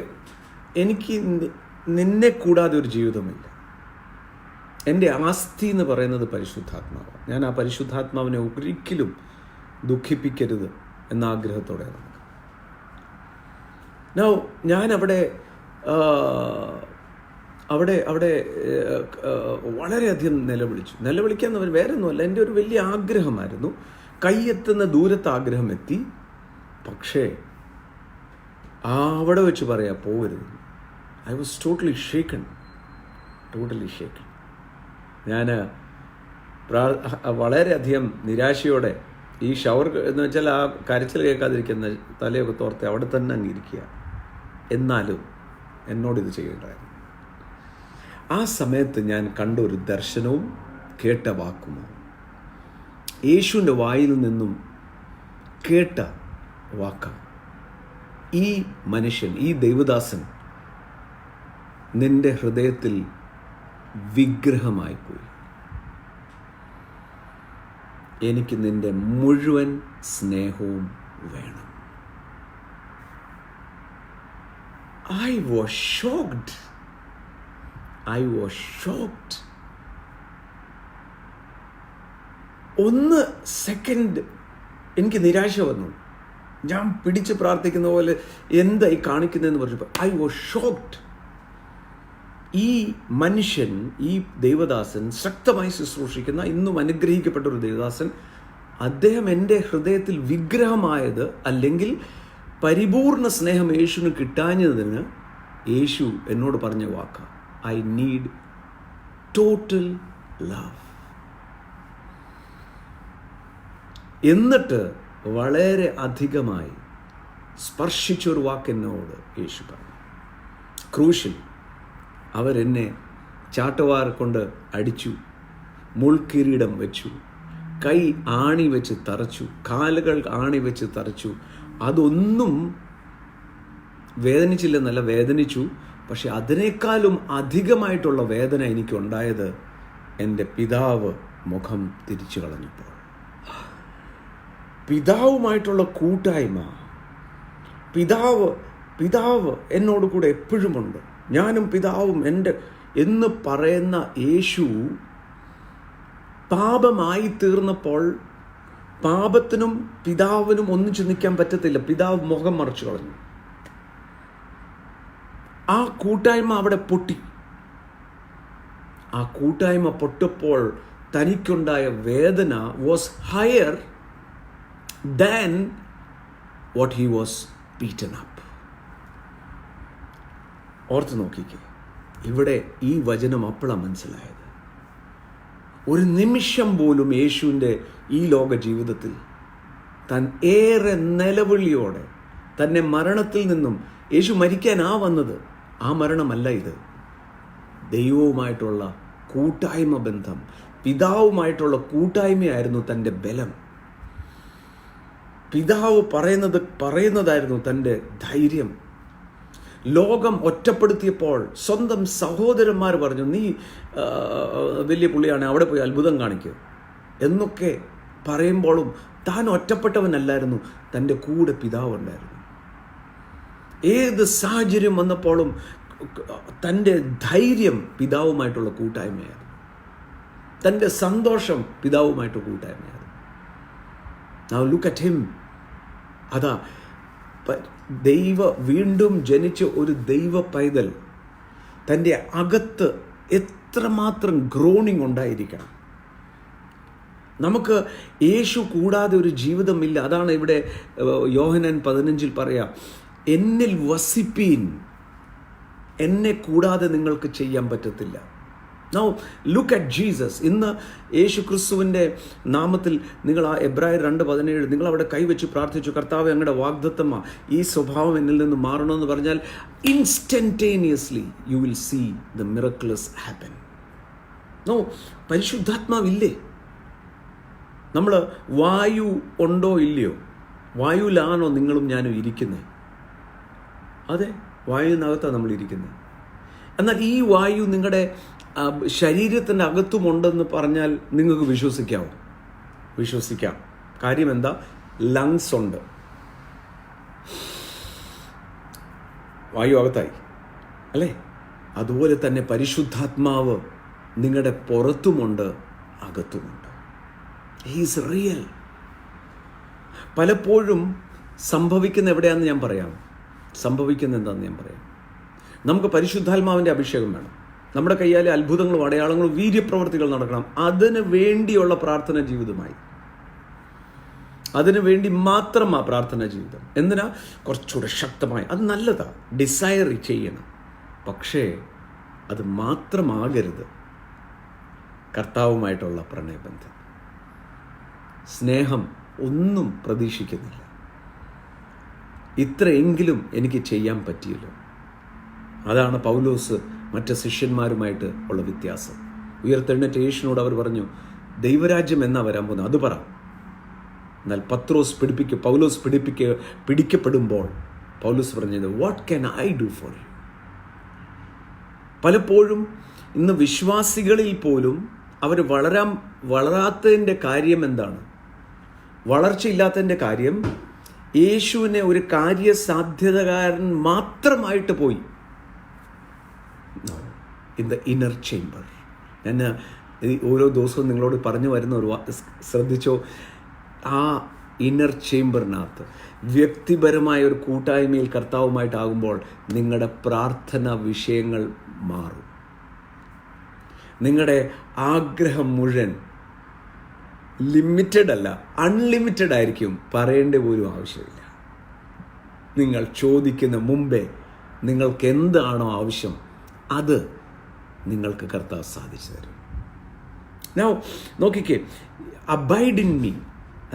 എനിക്ക് നിന്നെ കൂടാതെ ഒരു ജീവിതമില്ല. എൻ്റെ ആസ്തി എന്ന് പറയുന്നത് പരിശുദ്ധാത്മാവാണ്. ഞാൻ ആ പരിശുദ്ധാത്മാവിനെ ഒരിക്കലും ദുഃഖിപ്പിക്കരുത് എന്ന ആഗ്രഹത്തോടെ നമുക്ക് ഞാൻ അവിടെ വളരെയധികം നിലവിളിക്കാന്ന് പറഞ്ഞാൽ വേറെ ഒന്നുമല്ല, എൻ്റെ ഒരു വലിയ ആഗ്രഹമായിരുന്നു. കൈയെത്തുന്ന ദൂരത്ത് ആഗ്രഹം എത്തി. പക്ഷേ അവിടെ വെച്ച് പറയാം, പോകരുത്. I was totally shaken. ഞാൻ വളരെയധികം നിരാശയോടെ ഈ ഷവർ എന്ന് വെച്ചാൽ ആ കരച്ചിൽ കേൾക്കാതിരിക്കുന്ന തലയൊക്കെ തോർത്ത് അവിടെ തന്നെ അങ്ങ് ഇരിക്കുക. എന്നാലും എന്നോടിത് ചെയ്യേണ്ടായിരുന്നു. ആ സമയത്ത് ഞാൻ കണ്ട ഒരു ദർശനവും കേട്ട വാക്കുമോ, യേശുവിൻ്റെ വായിൽ നിന്നും കേട്ട വാക്കാണ്. ഈ മനുഷ്യൻ, ഈ ദൈവദാസൻ നിന്റെ ഹൃദയത്തിൽ വിഗ്രഹമായിപ്പോയി. എനിക്ക് നിന്റെ മുഴുവൻ സ്നേഹവും വേണം. I was shocked. ഒന്ന് സെക്കൻഡ് എനിക്ക് നിരാശ വന്നു. ഞാൻ പിടിച്ച് പ്രാർത്ഥിക്കുന്ന പോലെ എന്തായി കാണിക്കുന്നതെന്ന് പറഞ്ഞപ്പോൾ ഐ വാസ് ഷോക്ക്ഡ്. ഈ മനുഷ്യൻ, ഈ ദൈവദാസൻ, ശക്തമായി ശുശ്രൂഷിക്കുന്ന, ഇന്നും അനുഗ്രഹിക്കപ്പെട്ട ഒരു ദൈവദാസൻ, അദ്ദേഹം എൻ്റെ ഹൃദയത്തിൽ വിഗ്രഹമായത്, അല്ലെങ്കിൽ പരിപൂർണ സ്നേഹം യേശുവിന് കിട്ടാഞ്ഞതിന് യേശു എന്നോട് പറഞ്ഞ വാക്കാണ്, ഐ നീഡ് ടോട്ടൽ ലവ്. എന്നിട്ട് വളരെ അധികമായി സ്പർശിച്ചൊരു വാക്കെന്നോട് യേശു പറഞ്ഞു. ക്രൂശിൽ അവരെന്നെ ചാട്ടവാർ കൊണ്ട് അടിച്ചു, മുൾക്കിരീടം വെച്ചു, കൈ ആണി വെച്ച് തറച്ചു, കാലുകൾ ആണി വെച്ച് തറച്ചു. അതൊന്നും വേദനിച്ചില്ലെന്നല്ല, വേദനിച്ചു. പക്ഷെ അതിനേക്കാളും അധികമായിട്ടുള്ള വേദന എനിക്കുണ്ടായത് എൻ്റെ പിതാവ് മുഖം തിരിച്ചു കളഞ്ഞപ്പോൾ. പിതാവുമായിട്ടുള്ള കൂട്ടായ്മ, പിതാവ് എന്നോട് കൂടെ എപ്പോഴുമുണ്ട്, ഞാനും പിതാവും എൻ്റെ എന്ന് പറയുന്ന യേശു പാപമായി തീർന്നപ്പോൾ പാപത്തിനും പിതാവിനും ഒന്നിച്ചു നിൽക്കാൻ പറ്റത്തില്ല. പിതാവ് മുഖം മറച്ചു കളഞ്ഞു. ആ കൂട്ടായ്മ അവിടെ പൊട്ടി. ആ കൂട്ടായ്മ പൊട്ടപ്പോൾ തനിക്കുണ്ടായ വേദന was higher than what he was beaten up. ഓർത്ത് നോക്കിക്കേ, ഇവിടെ ഈ വചനം അപ്പോഴാണ് മനസ്സിലായത്. ഒരു നിമിഷം പോലും യേശുവിൻ്റെ ഈ ലോക ജീവിതത്തിൽ താൻ ഏറെ നിലവിളിയോടെ തന്നെ മരണത്തിൽ നിന്നും, യേശു മരിക്കാനാ വന്നത്, ആ മരണമല്ല ഇത്, ദൈവവുമായിട്ടുള്ള കൂട്ടായ്മ ബന്ധം, പിതാവുമായിട്ടുള്ള കൂട്ടായ്മയായിരുന്നു തൻ്റെ ബലം. പിതാവ് പറയുന്നതായിരുന്നു തൻ്റെ ധൈര്യം. ലോകം ഒറ്റപ്പെടുത്തിയപ്പോൾ സ്വന്തം സഹോദരന്മാർ പറഞ്ഞു, നീ വലിയ പുള്ളിയാണ്, അവിടെ പോയി അത്ഭുതം കാണിക്കുക എന്നൊക്കെ പറയുമ്പോഴും താൻ ഒറ്റപ്പെട്ടവനല്ലായിരുന്നു, തൻ്റെ കൂടെ പിതാവുണ്ടായിരുന്നു. ഏത് സാഹചര്യം വന്നപ്പോഴും തൻ്റെ ധൈര്യം പിതാവുമായിട്ടുള്ള കൂട്ടായ്മയായിരുന്നു, തൻ്റെ സന്തോഷം പിതാവുമായിട്ടുള്ള കൂട്ടായ്മയായിരുന്നു. Now look at him. അതാ വീണ്ടും ജനിച്ച ഒരു ദൈവ പൈതൽ തൻ്റെ അകത്ത് എത്രമാത്രം ഗ്രോണിങ് ഉണ്ടായിരിക്കണം. നമുക്ക് യേശു കൂടാതെ ഒരു ജീവിതമില്ല. അതാണ് ഇവിടെ യോഹന്നാൻ 15 പറയാം, എന്നിൽ വസിപ്പീൻ, എന്നെ കൂടാതെ നിങ്ങൾക്ക് ചെയ്യാൻ പറ്റത്തില്ല. Now look at Jesus. ഇന്ന് യേശു ക്രിസ്തുവിൻ്റെ നാമത്തിൽ നിങ്ങൾ ആ എബ്രായർ 2:17 നിങ്ങൾ അവിടെ കൈവച്ച് പ്രാർത്ഥിച്ചു, കർത്താവേ അങ്ങയുടെ വാഗ്ദത്തമാ ഈ സ്വഭാവം എന്നിൽ നിന്ന് മാറണമെന്ന് പറഞ്ഞാൽ instantaneously you will see the miracles happen. No, പരിശുദ്ധാത്മാവില്ലേ? നമ്മൾ വായു ഉണ്ടോ ഇല്ലയോ? വായുവിലാണോ നിങ്ങളും ഞാനും ഇരിക്കുന്നത്? അതെ, വായുവിനകത്താണ് നമ്മൾ ഇരിക്കുന്നത്. എന്നാൽ ഈ വായു നിങ്ങളുടെ ശരീരത്തിൻ്റെ അകത്തുമുണ്ടെന്ന് പറഞ്ഞാൽ നിങ്ങൾക്ക് വിശ്വസിക്കാമോ? വിശ്വസിക്കാം. കാര്യം എന്താ? ലങ്സ് ഉണ്ട്, വായു അകത്തായി അല്ലേ? അതുപോലെ തന്നെ പരിശുദ്ധാത്മാവ് നിങ്ങളുടെ പുറത്തുമുണ്ട്, അകത്തുമുണ്ട്. He's real. പലപ്പോഴും സംഭവിക്കുന്ന എവിടെയാണെന്ന് ഞാൻ പറയാം. സംഭവിക്കുന്ന എന്താണെന്ന് ഞാൻ പറയാം. നമുക്ക് പരിശുദ്ധാത്മാവിൻ്റെ അഭിഷേകം വേണം. നമ്മുടെ കയ്യാലെ അത്ഭുതങ്ങളും അടയാളങ്ങളും വീര്യപ്രവർത്തികൾ നടക്കണം. അതിന് വേണ്ടിയുള്ള പ്രാർത്ഥന ജീവിതമായി, അതിനു വേണ്ടി മാത്രം ആ പ്രാർത്ഥന ജീവിതം. എന്തിനാ? കുറച്ചുകൂടെ ശക്തമായി. അത് നല്ലതാ, ഡിസയർ ചെയ്യണം. പക്ഷേ അത് മാത്രമാകരുത് കർത്താവുമായിട്ടുള്ള പ്രണയബന്ധം. സ്നേഹം ഒന്നും പ്രതീക്ഷിക്കുന്നില്ല. ഇത്രയെങ്കിലും എനിക്ക് ചെയ്യാൻ പറ്റിയല്ലോ. അതാണ് പൗലോസ് മറ്റ് ശിഷ്യന്മാരുമായിട്ട് ഉള്ള വ്യത്യാസം. ഉയർത്തെഴുന്നേറ്റ യേശുവിനോട് അവർ പറഞ്ഞു, ദൈവരാജ്യം എന്നാ വരാൻ പോകുന്നത്, അത് പറ. എന്നാൽ പൗലോസ് പിടിക്കപ്പെടുമ്പോൾ പൗലോസ് പറഞ്ഞത്, what can I do for you? പലപ്പോഴും ഇന്ന് വിശ്വാസികളിൽ പോലും അവർ വളരാത്തതിൻ്റെ കാര്യം എന്താണ്? വളർച്ചയില്ലാത്തതിൻ്റെ കാര്യം യേശുവിനെ ഒരു കാര്യസാധ്യതകാരൻ മാത്രമായിട്ട് പോയി. In the inner chamber. ഞാൻ ഓരോ ദിവസവും നിങ്ങളോട് പറഞ്ഞു വരുന്ന ഒരു ശ്രദ്ധിച്ചോ, ആ ഇന്നർ ചേംബറിനകത്ത് വ്യക്തിപരമായ ഒരു കൂട്ടായ്മയിൽ കർത്താവുമായിട്ടാകുമ്പോൾ നിങ്ങളുടെ പ്രാർത്ഥന വിഷയങ്ങൾ മാറും. നിങ്ങളുടെ ആഗ്രഹം മുഴുവൻ ലിമിറ്റഡ് അല്ല, അൺലിമിറ്റഡ് ആയിരിക്കും. പറയേണ്ട പോലും ആവശ്യമില്ല. നിങ്ങൾ ചോദിക്കുന്ന മുമ്പേ നിങ്ങൾക്ക് എന്താണോ ആവശ്യം അത് നിങ്ങൾക്ക് കർത്താവ് സാധിച്ചു തരും. നൗ നോക്കിക്കേ, അബൈഡ് ഇൻ മീ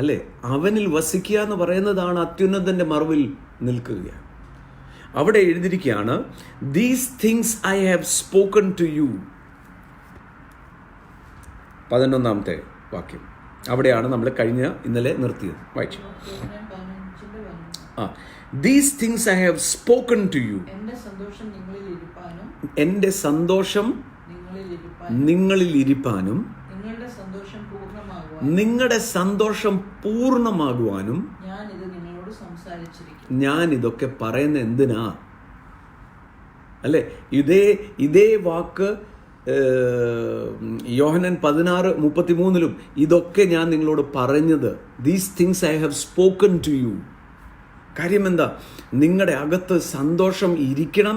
അല്ലേ, അവനിൽ വസിക്കുക എന്ന് പറയുന്നതാണ് അത്യുന്നതൻ്റെ മറവിൽ നിൽക്കുകയാണ്. അവിടെ എഴുതിയിരിക്കുകയാണ്, these things I have spoken to you. 11-ാമത്തെ വാക്യം അവിടെയാണ് നമ്മൾ ഇന്നലെ നിർത്തിയത്. വായിച്ചു. These things I have spoken to you. എൻ്റെ സന്തോഷം നിങ്ങളിൽ ഇരിപ്പാനും നിങ്ങളുടെ സന്തോഷം പൂർണ്ണമാകുവാനും ഞാൻ ഇതൊക്കെ പറയുന്ന എന്തിനാ അല്ലേ? ഇതേ വാക്ക് യോഹന്നാൻ 16:33 ഇതൊക്കെ ഞാൻ നിങ്ങളോട് പറഞ്ഞത്, these things I have spoken to you. കാര്യം എന്താ? നിങ്ങളുടെ അകത്ത് സന്തോഷം ഇരിക്കണം,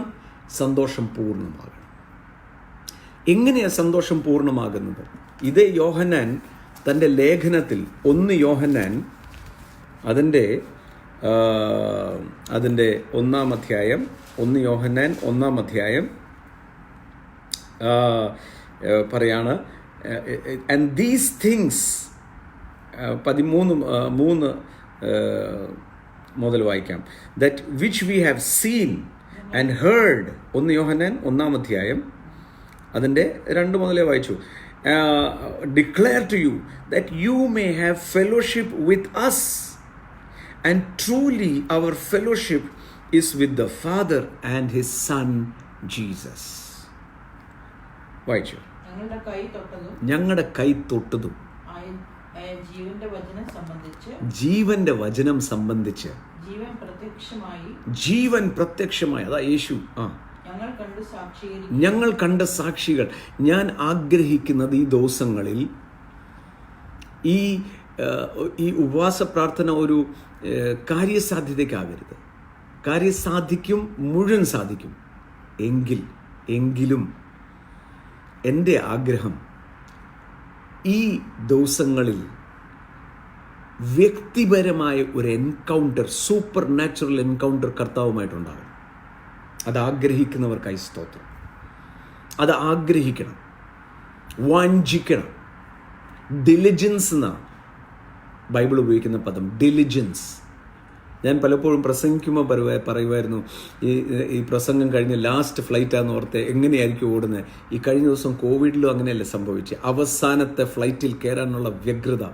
സന്തോഷം പൂർണ്ണമാകണം. എങ്ങനെയാണ് സന്തോഷം പൂർണ്ണമാകുന്നത്? ഇതേ യോഹന്നാൻ തൻ്റെ ലേഖനത്തിൽ 1 യോഹന്നാൻ അതിൻ്റെ 1-ാം അധ്യായം 1 യോഹന്നാൻ 1-ാം അധ്യായം പറയാണ്, ആൻഡ് ദീസ് തിങ്സ് 13 മുതൽ വായിക്കാം. That which we have scene and heard. 1 യോഹന്നാൻ 1-ാം അധ്യായം അതിൻ്റെ 2 മുതലേ വായിച്ചു. Declare to you that you may have fellowship with us, and truly our fellowship is with the Father and His Son Jesus. വായിച്ചു. ഞങ്ങളുടെ കൈ തൊട്ടതും ജീവന്റെ വചനം സംബന്ധിച്ച് ജീവൻ പ്രത്യക്ഷമായി, അതാ യേശു. ഞങ്ങൾ കണ്ട സാക്ഷികൾ. ഞാൻ ആഗ്രഹിക്കുന്നത് ഈ ദിവസങ്ങളിൽ ഈ ഈ ഉപവാസ പ്രാർത്ഥന ഒരു കാര്യസാധ്യതയ്ക്കാകരുത്. കാര്യസാധിക്കും, മുഴുവൻ സാധിക്കും. എങ്കിലും എൻ്റെ ആഗ്രഹം ഈ ദിവസങ്ങളിൽ വ്യക്തിപരമായ ഒരു എൻകൗണ്ടർ, സൂപ്പർ നാച്ചുറൽ എൻകൗണ്ടർ കർത്താവുമായിട്ടുണ്ടാകും. അത് ആഗ്രഹിക്കുന്നവർക്കായി സ്തോത്രം. അത് ആഗ്രഹിക്കണം, വാഞ്ചിക്കണം. ഡിലിജൻസ് എന്നാണ് ബൈബിൾ ഉപയോഗിക്കുന്ന പദം, ഡിലിജൻസ്. ഞാൻ പലപ്പോഴും പ്രസംഗിക്കുമ്പോൾ പറയുമായിരുന്നു, ഈ പ്രസംഗം കഴിഞ്ഞ് ലാസ്റ്റ് ഫ്ലൈറ്റാന്ന് ഓർത്ത് എങ്ങനെയായിരിക്കും ഓടുന്നത്. ഈ കഴിഞ്ഞ ദിവസം കോവിഡിലും അങ്ങനെയല്ലേ സംഭവിച്ചത്. അവസാനത്തെ ഫ്ലൈറ്റിൽ കയറാനുള്ള വ്യഗ്രത.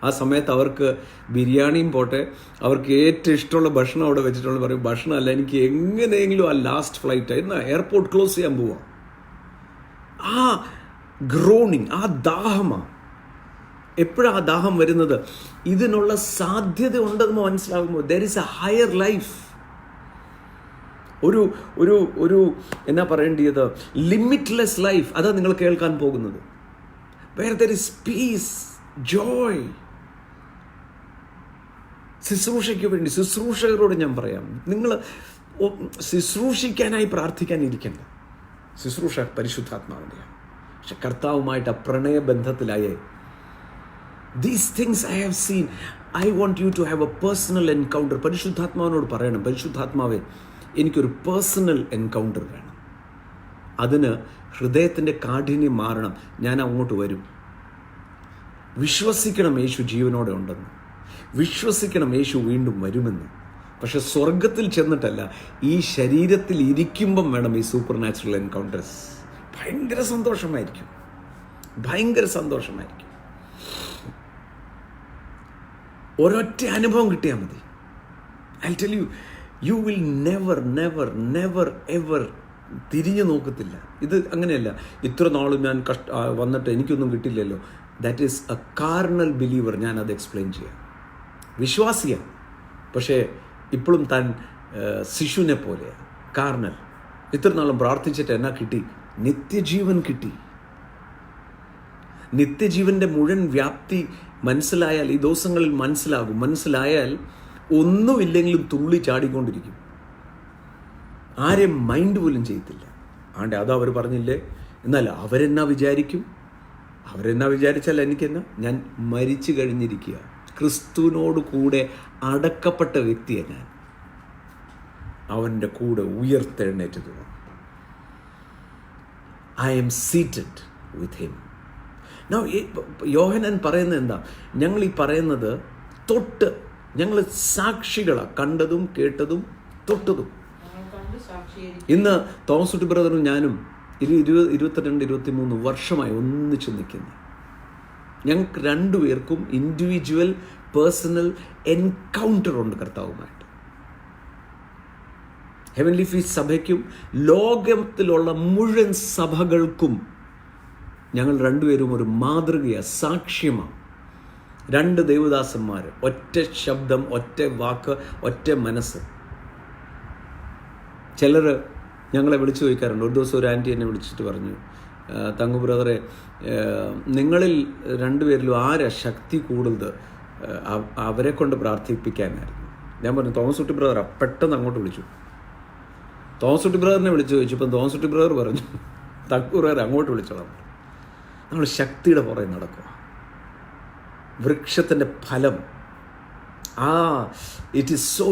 ആ സമയത്ത് അവർക്ക് ബിരിയാണിയും പോട്ടെ, അവർക്ക് ഏറ്റവും ഇഷ്ടമുള്ള ഭക്ഷണം അവിടെ വെച്ചിട്ടുള്ള പറയും, ഭക്ഷണമല്ല, എനിക്ക് എങ്ങനെയെങ്കിലും ആ ലാസ്റ്റ് ഫ്ലൈറ്റ് ആയിരുന്നു, എയർപോർട്ട് ക്ലോസ് ചെയ്യാൻ പോവാം. ആ ഗ്രോണിങ്, ആ ദാഹമാണ്. എപ്പോഴാണ് ആ ദാഹം വരുന്നത്? ഇതിനുള്ള സാധ്യത ഉണ്ടെന്ന് മനസ്സിലാകുമ്പോൾ there is a higher life. ഒരു എന്നാ പറയേണ്ടത്, ലിമിറ്റ്ലെസ് ലൈഫ്. അതാണ് നിങ്ങൾ കേൾക്കാൻ പോകുന്നത്. Where there is peace, joy. ശുശ്രൂഷയ്ക്ക് വേണ്ടി ശുശ്രൂഷകരോട് ഞാൻ പറയാം, നിങ്ങൾ ശുശ്രൂഷിക്കാനായി പ്രാർത്ഥിക്കാനിരിക്കണ്ട. ശുശ്രൂഷ പരിശുദ്ധാത്മാവിൻ്റെയാണ്. പക്ഷെ കർത്താവുമായിട്ട് ആ പ്രണയബന്ധത്തിലായേ. These things I have seen. I want you to have a personal encounter. പരിശുദ്ധാത്മാവിനോട് പറയണം, പരിശുദ്ധാത്മാവേ, എനിക്കൊരു പേഴ്സണൽ എൻകൗണ്ടർ വേണം. അതിന് ഹൃദയത്തിൻ്റെ കാഠിന്യം മാറണം. ഞാൻ അങ്ങോട്ട് വരും. വിശ്വസിക്കണം യേശു ജീവനോടെ ഉണ്ടെന്ന്. വിശ്വസിക്കണം യേശു വീണ്ടും വരുമെന്ന്. പക്ഷെ സ്വർഗത്തിൽ ചെന്നിട്ടല്ല, ഈ ശരീരത്തിൽ ഇരിക്കുമ്പം വേണം ഈ സൂപ്പർ നാച്ചുറൽ എൻകൗണ്ടേഴ്സ്. ഭയങ്കര സന്തോഷമായിരിക്കും, ഭയങ്കര സന്തോഷമായിരിക്കും. ഒരൊറ്റ അനുഭവം കിട്ടിയാൽ മതി. I tell you, you will never ever തിരിഞ്ഞു നോക്കത്തില്ല. ഇത് അങ്ങനെയല്ല, ഇത്ര നാളും ഞാൻ വന്നിട്ട് എനിക്കൊന്നും കിട്ടില്ലല്ലോ. That is a carnal believer. ഞാനത് എക്സ്പ്ലെയിൻ ചെയ്യാം. വിശ്വാസിയാണ്, പക്ഷേ ഇപ്പോഴും താൻ ശിശുവിനെ പോലെയാണ്, കാർണൽ. ഇത്ര നാളും പ്രാർത്ഥിച്ചിട്ട് എന്നാ കിട്ടി? നിത്യജീവൻ കിട്ടി. നിത്യജീവൻ്റെ മുഴുവൻ വ്യാപ്തി മനസ്സിലായാൽ, ഈ ദിവസങ്ങളിൽ മനസ്സിലാകും. മനസ്സിലായാൽ ഒന്നുമില്ലെങ്കിലും തുള്ളി ചാടിക്കൊണ്ടിരിക്കും. ആരെയും മൈൻഡ് പോലും ചെയ്യത്തില്ല. ആണ്ടെ അത് അവർ പറഞ്ഞില്ലേ, എന്നാൽ അവരെന്നാ വിചാരിക്കും? അവരെന്നാ വിചാരിച്ചാൽ എനിക്കെന്നാ? ഞാൻ മരിച്ചു കഴിഞ്ഞിരിക്കുക, ക്രിസ്തുവിനോട് കൂടെ അടക്കപ്പെട്ട വ്യക്തിയാണ് ഞാൻ. അവൻ്റെ കൂടെ ഉയർത്തെഴുന്നേറ്റ് തോന്നും. I am seated with him. Yohannan പറയുന്നത് എന്താ? ഞങ്ങൾ ഈ പറയുന്നത് തൊട്ട്, ഞങ്ങൾ സാക്ഷികളാണ്, കണ്ടതും കേട്ടതും തൊട്ടതും. ഇന്ന് തോമസ് കുട്ടി ബ്രദറും ഞാനും 22-23 വർഷമായി ഒന്നിച്ച് നിൽക്കുന്നു. ഞങ്ങൾക്ക് രണ്ടുപേർക്കും ഇൻഡിവിജ്വൽ പേഴ്സണൽ എൻകൗണ്ടർ ഉണ്ട് കർത്താവുമായിട്ട്. ഹെവൻലി ഫീസ്റ്റ് സഭയ്ക്കും ലോകത്തിലുള്ള മുഴുവൻ സഭകൾക്കും ഞങ്ങൾ രണ്ടുപേരും ഒരു മാതൃകയാണ്, സാക്ഷ്യമാണ്. 2 ദേവദാസന്മാർ, ഒറ്റ ശബ്ദം, ഒറ്റ വാക്ക്, ഒറ്റ മനസ്സ്. ചിലർ ഞങ്ങളെ വിളിച്ചു ചോദിക്കാറുണ്ട്. ഒരു ദിവസം ഒരു ആൻറ്റി എന്നെ വിളിച്ചിട്ട് പറഞ്ഞു, തങ്കു ബ്രദറെ, നിങ്ങളിൽ 2 പേരിലും ആരാ ശക്തി കൂടുതൽ? അവരെ കൊണ്ട് പ്രാർത്ഥിപ്പിക്കാനായിരുന്നു. ഞാൻ പറഞ്ഞു, തോമസ് കുട്ടി ബ്രദറാ. പെട്ടെന്ന് അങ്ങോട്ട് വിളിച്ചു. തോമസ് കുട്ടി ബ്രദറിനെ വിളിച്ചു ചോദിച്ചപ്പം തോമസ് കുട്ടി ബ്രദർ പറഞ്ഞു, തങ്കു ബ്രദർ അങ്ങോട്ട് വിളിച്ചോളാം. നമ്മൾ ശക്തിയുടെ പുറകെ നടക്കുക. വൃക്ഷത്തിൻ്റെ ഫലം, it is so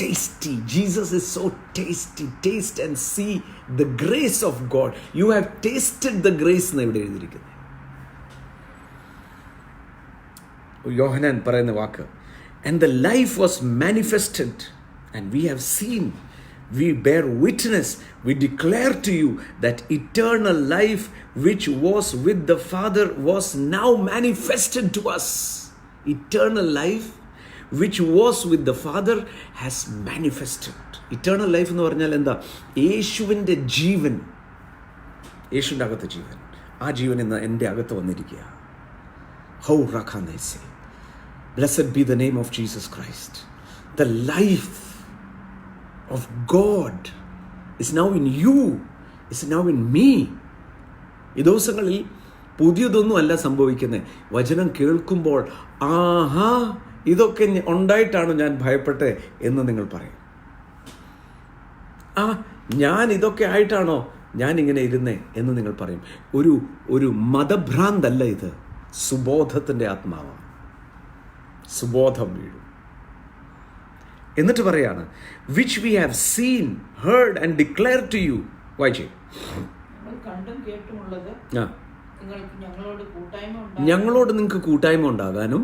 tasty. Jesus is so tasty. Taste and see the grace of God. You have tasted the grace എന്ന് ഇവിടെ എഴുതിയിരിക്കുന്നത്. യോഹന്നാൻ പറയുന്ന വാക്ക്, and the life was manifested and we have seen, we bear witness, we declare to you that eternal life which was with the Father was now manifested to us. Eternal life which was with the Father has manifested. Eternal life എന്ന് പറഞ്ഞാൽ എന്താ? യേശുവിൻ്റെ ജീവൻ, യേശുവിൻ്റെ അകത്ത് ജീവൻ. ആ ജീവൻ ഇന്ന് എൻ്റെ അകത്ത് വന്നിരിക്കുക. ഹൗ റഖാനേസെ, blessed be the name of Jesus Christ. The life of God is now in you, is now in me. ഈ ദിവസങ്ങളിൽ പുതിയതൊന്നും അല്ല സംഭവിക്കുന്നത്. വചനം കേൾക്കുമ്പോൾ ആഹാ ഇതൊക്കെ ഉണ്ടായിട്ടാണ് ഞാൻ ഭയപ്പെട്ടത് എന്ന് നിങ്ങൾ പറയും. ഞാൻ ഇതൊക്കെ ആയിട്ടാണോ ഞാൻ ഇങ്ങനെ ഇരുന്നേ എന്ന് നിങ്ങൾ പറയും. ഒരു മതഭ്രാന്തല്ല ഇത്, സുബോധത്തിൻ്റെ ആത്മാവാണ്. സുബോധം വീഴും. എന്നിട്ട് പറയാണ് which we have seen heard and declare to you. വായിച്ചേ. ഞങ്ങളോട് നിങ്ങൾക്ക് കൂട്ടായ്മ ഉണ്ടാകാനും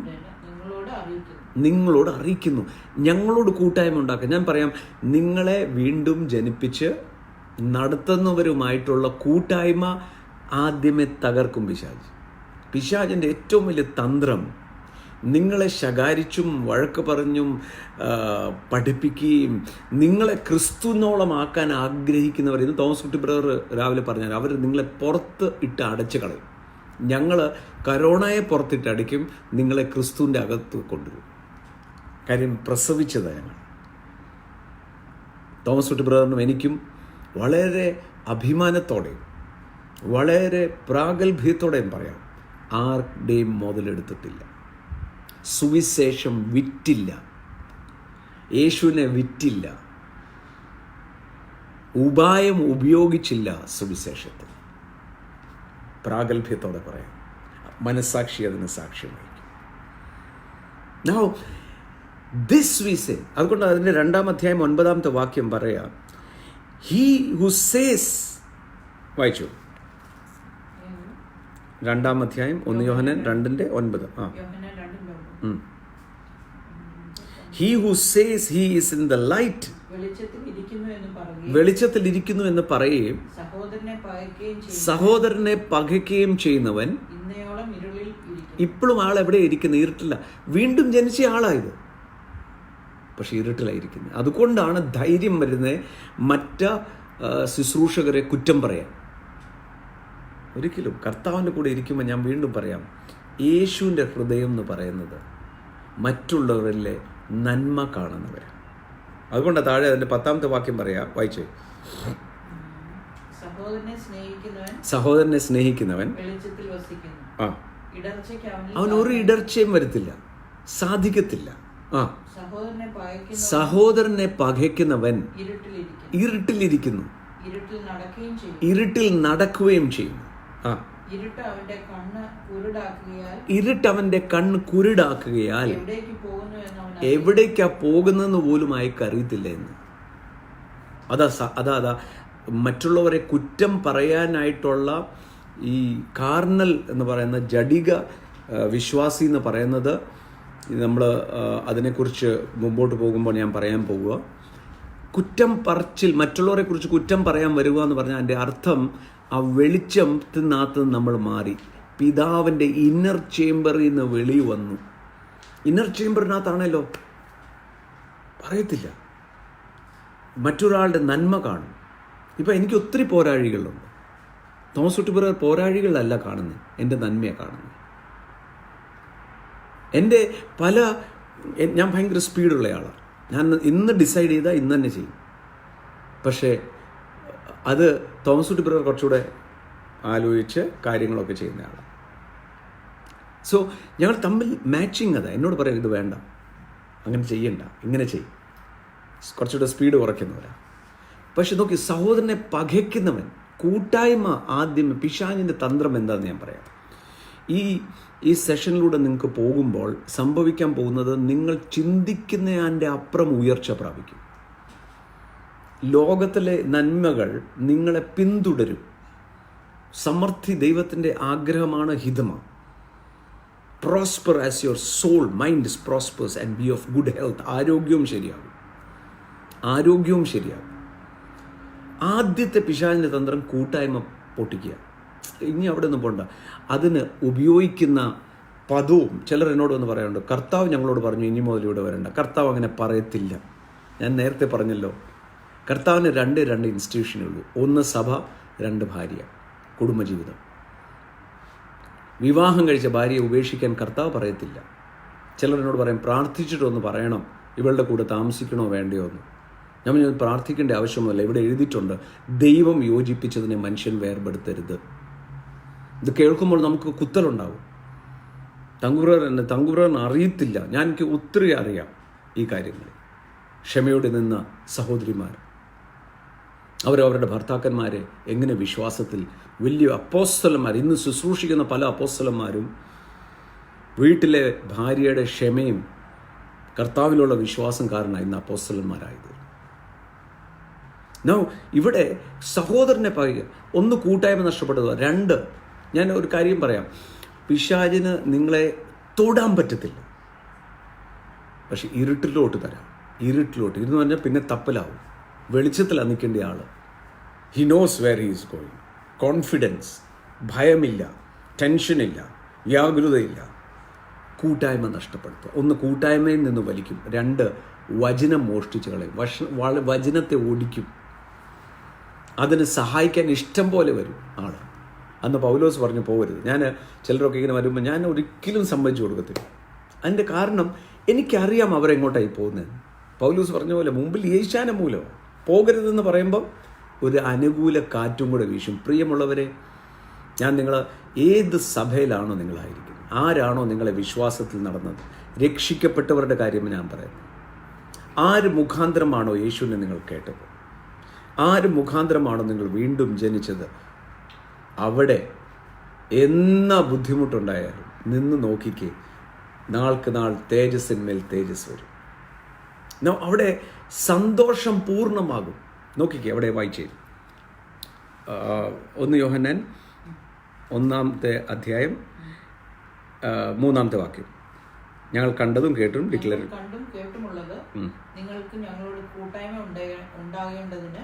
നിങ്ങളോട് അറിയിക്കുന്നു. ഞങ്ങളോട് കൂട്ടായ്മ ഉണ്ടാക്കാൻ. ഞാൻ പറയാം, നിങ്ങളെ വീണ്ടും ജനിപ്പിച്ച് നടത്തുന്നവരുമായിട്ടുള്ള കൂട്ടായ്മ ആദ്യമേ തകർക്കും പിശാച്. പിശാചിൻ്റെ ഏറ്റവും വലിയ തന്ത്രം നിങ്ങളെ ശകാരിച്ചും വഴക്ക് പറഞ്ഞും പഠിപ്പിക്കുകയും നിങ്ങളെ ക്രിസ്തുവിനോളമാക്കാൻ ആഗ്രഹിക്കുന്നവർ, ഇന്ന് തോമസ് കുട്ടി ബ്രദർ രാവിലെ പറഞ്ഞാൽ, അവർ നിങ്ങളെ പുറത്ത് ഇട്ട് അടച്ചു കളയും. ഞങ്ങൾ കരോണയെ പുറത്തിട്ട് അടിക്കും, നിങ്ങളെ ക്രിസ്തുവിൻ്റെ അകത്ത് കൊണ്ടുവരും. കാര്യം പ്രസവിച്ചത് ഞങ്ങൾ. തോമസ് കുട്ടി ബ്രദറിനും എനിക്കും വളരെ അഭിമാനത്തോടെയും വളരെ പ്രാഗൽഭ്യത്തോടെയും പറയാം, ആരുടെയും മുതലെടുത്തിട്ടില്ല. സുവിശേഷം വിറ്റില്ല, യേശുവിനെ വിറ്റില്ല, ഉപായം ഉപയോഗിച്ചില്ല സുവിശേഷത്തിൽ. പ്രാഗൽഭ്യത്തോടെ പറയാം, മനസ്സാക്ഷി അതിന് സാക്ഷ്യം വഹിക്കും. Now this we say, അതുകൊണ്ട് അതിൻ്റെ 2-ാം അധ്യായം 9-ാമത്തെ വാക്യം പറയാം, he who says, വായിച്ചു 2-ാം അധ്യായം 1 യോഹന്നാൻ 2:9. He who says he is in the light, വെളിച്ചത്തിൽ ഇരിക്കുന്നു എന്ന് പറയുകയും സഹോദരനെ പകയ്ക്കുകയും ചെയ്യുന്നവൻ ഇപ്പോഴും ആളെവിടെ ഇരിക്കുന്നത്? ഇരുട്ടില്ല. വീണ്ടും ജനിച്ച ആളായത്, പക്ഷെ ഇരുട്ടിലായിരിക്കുന്നത്. അതുകൊണ്ടാണ് ധൈര്യം വരുന്നത് മറ്റ് ശുശ്രൂഷകരെ കുറ്റം പറയാൻ. ഒരിക്കലും കർത്താവിൻ്റെ കൂടെ ഇരിക്കുമ്പോൾ ഞാൻ വീണ്ടും പറയാം, യേശുവിൻ്റെ ഹൃദയം എന്ന് പറയുന്നത് മറ്റുള്ളവരിലെ നന്മ കാണുന്നവരാണ്. അതുകൊണ്ട് താഴെ അതിൻ്റെ 10-ാമത്തെ വാക്യം പറയാം, വായിച്ചേ. സഹോദരനെ സ്നേഹിക്കുന്നവൻ അവൻ ഒരു ഇടർച്ചയും വരുത്തില്ല, സാധിക്കത്തില്ല. സഹോദരനെ പകയ്ക്കുന്നവൻ ഇരുട്ടിലിരിക്കുന്നു, ഇരുട്ടിൽ നടക്കുകയും ചെയ്യുന്നു. ഇരുട്ട് അവന്റെ കണ്ണ് കുരുടാക്കുകയാൽ എവിടേക്കാ പോകുന്നെന്ന് പോലും അയക്ക് അറിയത്തില്ല എന്ന്. അതാ മറ്റുള്ളവരെ കുറ്റം പറയാനായിട്ടുള്ള ഈ കാർണൽ എന്ന് പറയുന്ന ജഡിക വിശ്വാസി എന്ന് പറയുന്നത്, നമ്മൾ അതിനെക്കുറിച്ച് മുമ്പോട്ട് പോകുമ്പോൾ ഞാൻ പറയാൻ പോവുക. കുറ്റം പറച്ചിൽ, മറ്റുള്ളവരെ കുറിച്ച് കുറ്റം പറയാൻ വരിക എന്ന് പറഞ്ഞാൽ അതിൻ്റെ അർത്ഥം ആ വെളിച്ചത്തിനകത്ത് നമ്മൾ മാറി പിതാവിൻ്റെ ഇന്നർ ചേംബറിൽ നിന്ന് വെളി വന്നു. ഇന്നർ ചേംബറിനകത്താണല്ലോ, പറയത്തില്ല, മറ്റൊരാളുടെ നന്മ കാണും. ഇപ്പം എനിക്ക് ഒത്തിരി പോരാഴികളുണ്ട്. തോമസ് കുട്ടി ബ്രദർ പോരാഴികളല്ല കാണുന്നത്, എൻ്റെ നന്മയാണ് കാണുന്നത്. എൻ്റെ ഞാൻ ഭയങ്കര സ്പീഡുള്ള ആളാണ്. ഞാൻ ഇന്ന് ഡിസൈഡ് ചെയ്താൽ ഇന്ന് തന്നെ ചെയ്യും. പക്ഷേ അത് തോമസ് കുട്ടി ബ്രദർ കുറച്ചുകൂടെ ആലോചിച്ച് കാര്യങ്ങളൊക്കെ ചെയ്യുന്ന ആളാണ്. സോ ഞങ്ങൾ തമ്മിൽ മാച്ചിങ് അതാ. എന്നോട് പറയാം, ഇത് വേണ്ട, അങ്ങനെ ചെയ്യണ്ട, ഇങ്ങനെ ചെയ്യും, കുറച്ചുകൂടെ സ്പീഡ് കുറയ്ക്കുന്നവരാണ്. പക്ഷെ നോക്കി, സഹോദരനെ പകയ്ക്കുന്നവൻ, കൂട്ടായ്മ ആദ്യം. പിശാചിൻ്റെ തന്ത്രം എന്താണെന്ന് ഞാൻ പറയാം. ഈ സെഷനിലൂടെ നിങ്ങൾക്ക് പോകുമ്പോൾ സംഭവിക്കാൻ പോകുന്നത്, നിങ്ങൾ ചിന്തിക്കുന്നതിൻ്റെ അപ്പുറം ഉയർച്ച പ്രാപിക്കും. ലോകത്തിലെ നന്മകൾ നിങ്ങളെ പിന്തുടരും. സമൃദ്ധി ദൈവത്തിൻ്റെ ആഗ്രഹമാണ്, ഹിതമാണ്. Prosper as your soul mind prospers and be of good health. ആരോഗ്യവും ശരിയാകും. ആദ്യത്തെ പിശാചിൻ്റെ തന്ത്രം കൂട്ടായ്മ പൊട്ടിക്കുക. ഇനി അവിടെ ഒന്നും പോണ്ട. അതിന് ഉപയോഗിക്കുന്ന പദവും ചിലർ എന്നോട് വന്ന് പറയാറുണ്ട്, കർത്താവ് ഞങ്ങളോട് പറഞ്ഞു ഇനി മുതൽ ഇവിടെ വരണ്ട. കർത്താവ് അങ്ങനെ പറയത്തില്ല. ഞാൻ നേരത്തെ പറഞ്ഞല്ലോ, കർത്താവിന് രണ്ട് ഇൻസ്റ്റിറ്റ്യൂഷനേ ഉള്ളൂ. ഒന്ന് സഭ, 2 ഭാര്യ, കുടുംബജീവിതം. വിവാഹം കഴിച്ച ഭാര്യയെ ഉപേക്ഷിക്കാൻ കർത്താവ് പറയത്തില്ല. ചിലർ എന്നോട് പറയും, പ്രാർത്ഥിച്ചിട്ടൊന്ന് പറയണം ഇവളുടെ കൂടെ താമസിക്കണോ വേണ്ടയോ എന്ന്. ഞാൻ പ്രാർത്ഥിക്കേണ്ട ആവശ്യമൊന്നുമില്ല. ഇവിടെ എഴുതിയിട്ടുണ്ട്, ദൈവം യോജിപ്പിച്ചതിനെ മനുഷ്യൻ വേർപെടുത്തരുത്. ഇത് കേൾക്കുമ്പോൾ നമുക്ക് കുത്തലുണ്ടാവും. തങ്കുബ്രദറിന് അറിയത്തില്ല. എനിക്ക് ഒത്തിരി അറിയാം ഈ കാര്യങ്ങൾ. ക്ഷമയോടെ നിന്ന സഹോദരിമാർ, അവരവരുടെ ഭർത്താക്കന്മാരെ എങ്ങനെ വിശ്വാസത്തിൽ വലിയ അപ്പോസ്തലന്മാർ, ഇന്ന് ശുശ്രൂഷിക്കുന്ന പല അപ്പോസ്തലന്മാരും വീട്ടിലെ ഭാര്യയുടെ ക്ഷമയും കർത്താവിലുള്ള വിശ്വാസം കാരണമാണ് ഇന്ന് അപ്പോസ്തലന്മാരായത്. ഇവിടെ സഹോദരനെ പറയുക, ഒന്ന് കൂട്ടായ്മ നഷ്ടപ്പെട്ടത്, രണ്ട്, ഞാൻ ഒരു കാര്യം പറയാം, പിശാചിന് നിങ്ങളെ തൊടാൻ പറ്റത്തില്ല, പക്ഷെ ഇരുട്ടിലോട്ട് തരാം. ഇരുട്ടിലോട്ട് ഇതെന്ന് പറഞ്ഞാൽ പിന്നെ തപ്പലാവും. വെളിച്ചത്തിലാണ് നിൽക്കേണ്ട ആൾ. He knows where he is going. Confidence, ഭയമില്ല, ടെൻഷനില്ല, വ്യാകുലതയില്ല. കൂട്ടായ്മ നഷ്ടപ്പെടുത്തുക. ഒന്ന്, കൂട്ടായ്മയിൽ നിന്ന് വലിക്കും. രണ്ട്, വചനം മോഷ്ടിച്ച് കളയും. വചനത്തെ ഓടിക്കും. അതിന് സഹായിക്കാൻ ഇഷ്ടം പോലെ വരും ആൾ. അന്ന് പൗലോസ് പറഞ്ഞു പോകരുത്. ഞാൻ ചിലരൊക്കെ ഇങ്ങനെ വരുമ്പോൾ ഞാൻ ഒരിക്കലും സമ്മതിച്ചു കൊടുക്കത്തില്ല. അതിൻ്റെ കാരണം എനിക്കറിയാം അവരെങ്ങോട്ടായി പോകുന്നത്. പൗലോസ് പറഞ്ഞ പോലെ മുമ്പിൽ ഏശാന മൂലം പോകരുതെന്ന് പറയുമ്പം ഒരു അനുകൂല കാറ്റും കൂടെ വീശും. പ്രിയമുള്ളവരെ, ഞാൻ ഏത് സഭയിലാണോ നിങ്ങളായിരിക്കുന്നത്, ആരാണോ നിങ്ങളെ വിശ്വാസത്തിൽ നടന്നത്, രക്ഷിക്കപ്പെട്ടവരുടെ കാര്യം ഞാൻ പറയുന്നത്, ആര് മുഖാന്തരമാണോ യേശുവിനെ നിങ്ങൾ കേട്ടത്, ആര് മുഖാന്തരമാണോ നിങ്ങൾ വീണ്ടും ജനിച്ചത്, അവിടെ എന്നാ ബുദ്ധിമുട്ടുണ്ടായാലും നിന്ന് നോക്കിക്കേ, നാൾക്ക് നാൾ തേജസ്സിന്മേൽ തേജസ് വരും. അവിടെ സന്തോഷം പൂർണ്ണമാകും. നോക്കിക്കേ, അവിടെ വായിച്ചേ 1 യോഹന്നാൻ 1-ാം അധ്യായം 3-ാമത്തെ വാക്യം. ഞങ്ങൾ കണ്ടതും കേട്ടും കേട്ടുമുള്ളത് നിങ്ങൾക്ക് ഞങ്ങളോട് കൂട്ടായ്മ ഉണ്ടാകേണ്ടതിന്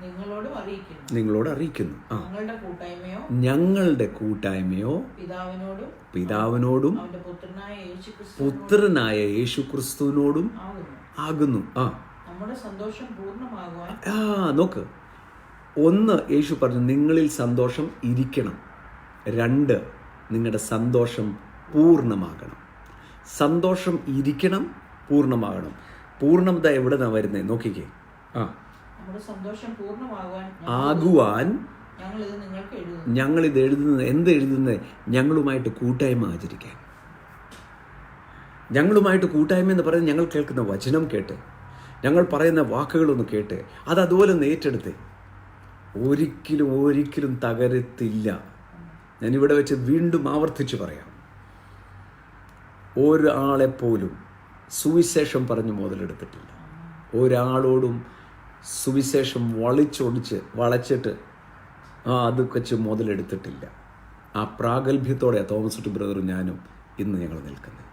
നിങ്ങളോട് അറിയിക്കുന്നു. ഞങ്ങളുടെ കൂട്ടായ്മയോ പിതാവിനോടും പുത്രനായ യേശുക്രിസ്തുവിനോടും ആകുന്നു. നമ്മുടെ സന്തോഷം പൂർണ്ണമാകുവാൻ നോക്ക്, ഒന്ന്, യേശു പറഞ്ഞു നിങ്ങളിൽ സന്തോഷം ഇരിക്കണം. രണ്ട്, നിങ്ങളുടെ സന്തോഷം പൂർണ്ണമാകണം. സന്തോഷം ഇരിക്കണം, പൂർണ്ണമാകണം. പൂർണ്ണത എവിടെ നിന്നാണ് വരുന്നത്? നോക്കിക്കേ. ആകുവാൻ ഞങ്ങളിത് എഴുതുന്നത് എഴുതുന്നത് ഞങ്ങളുമായിട്ട് കൂട്ടായ്മ ആചരിക്കാൻ. ഞങ്ങളുമായിട്ട് കൂട്ടായ്മ എന്ന് പറയുന്നത് ഞങ്ങൾ കേൾക്കുന്ന വചനം കേട്ട്, ഞങ്ങൾ പറയുന്ന വാക്കുകളൊന്ന് കേട്ട് അതുപോലെ ഒന്ന് ഏറ്റെടുത്ത് ഒരിക്കലും തകരത്തില്ല. ഞാനിവിടെ വെച്ച് വീണ്ടും ആവർത്തിച്ച് പറയാം, ഒരാളെപ്പോലും സുവിശേഷം പറഞ്ഞ് മുതലെടുത്തിട്ടില്ല. ഒരാളോടും സുവിശേഷം വളച്ചിട്ട് അത് വെച്ച് മുതലെടുത്തിട്ടില്ല. ആ പ്രാഗൽഭ്യത്തോടെ തോമസ് ടി ബ്രദറും ഞാനും ഇന്ന് ഞങ്ങൾ നിൽക്കുന്നത്.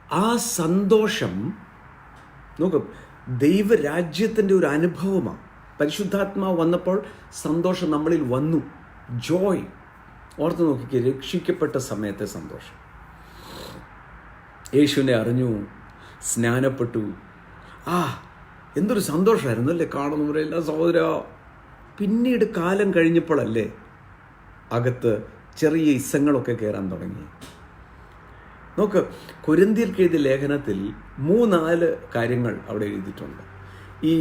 ആ സന്തോഷം നോക്ക്, ദൈവരാജ്യത്തിൻ്റെ ഒരു അനുഭവമാണ്. പരിശുദ്ധാത്മാവ് വന്നപ്പോൾ സന്തോഷം നമ്മളിൽ വന്നു. ജോയ്. ഓർത്ത് നോക്കിക്കേ, രക്ഷിക്കപ്പെട്ട സമയത്തെ സന്തോഷം. യേശുവിനെ അറിഞ്ഞു, സ്നാനപ്പെട്ടു. എന്തൊരു സന്തോഷമായിരുന്നു അല്ലേ കാണുന്നവരെല്ലാം സഹോദര. പിന്നീട് കാലം കഴിഞ്ഞപ്പോഴല്ലേ അകത്ത് ചെറിയ ഇസങ്ങളൊക്കെ കയറാൻ തുടങ്ങി. നോക്ക്, കൊരിന്ത്യർക്ക് എഴുതിയ ലേഖനത്തിൽ 3-4 കാര്യങ്ങൾ അവിടെ എഴുതിയിട്ടുണ്ട്. ഈ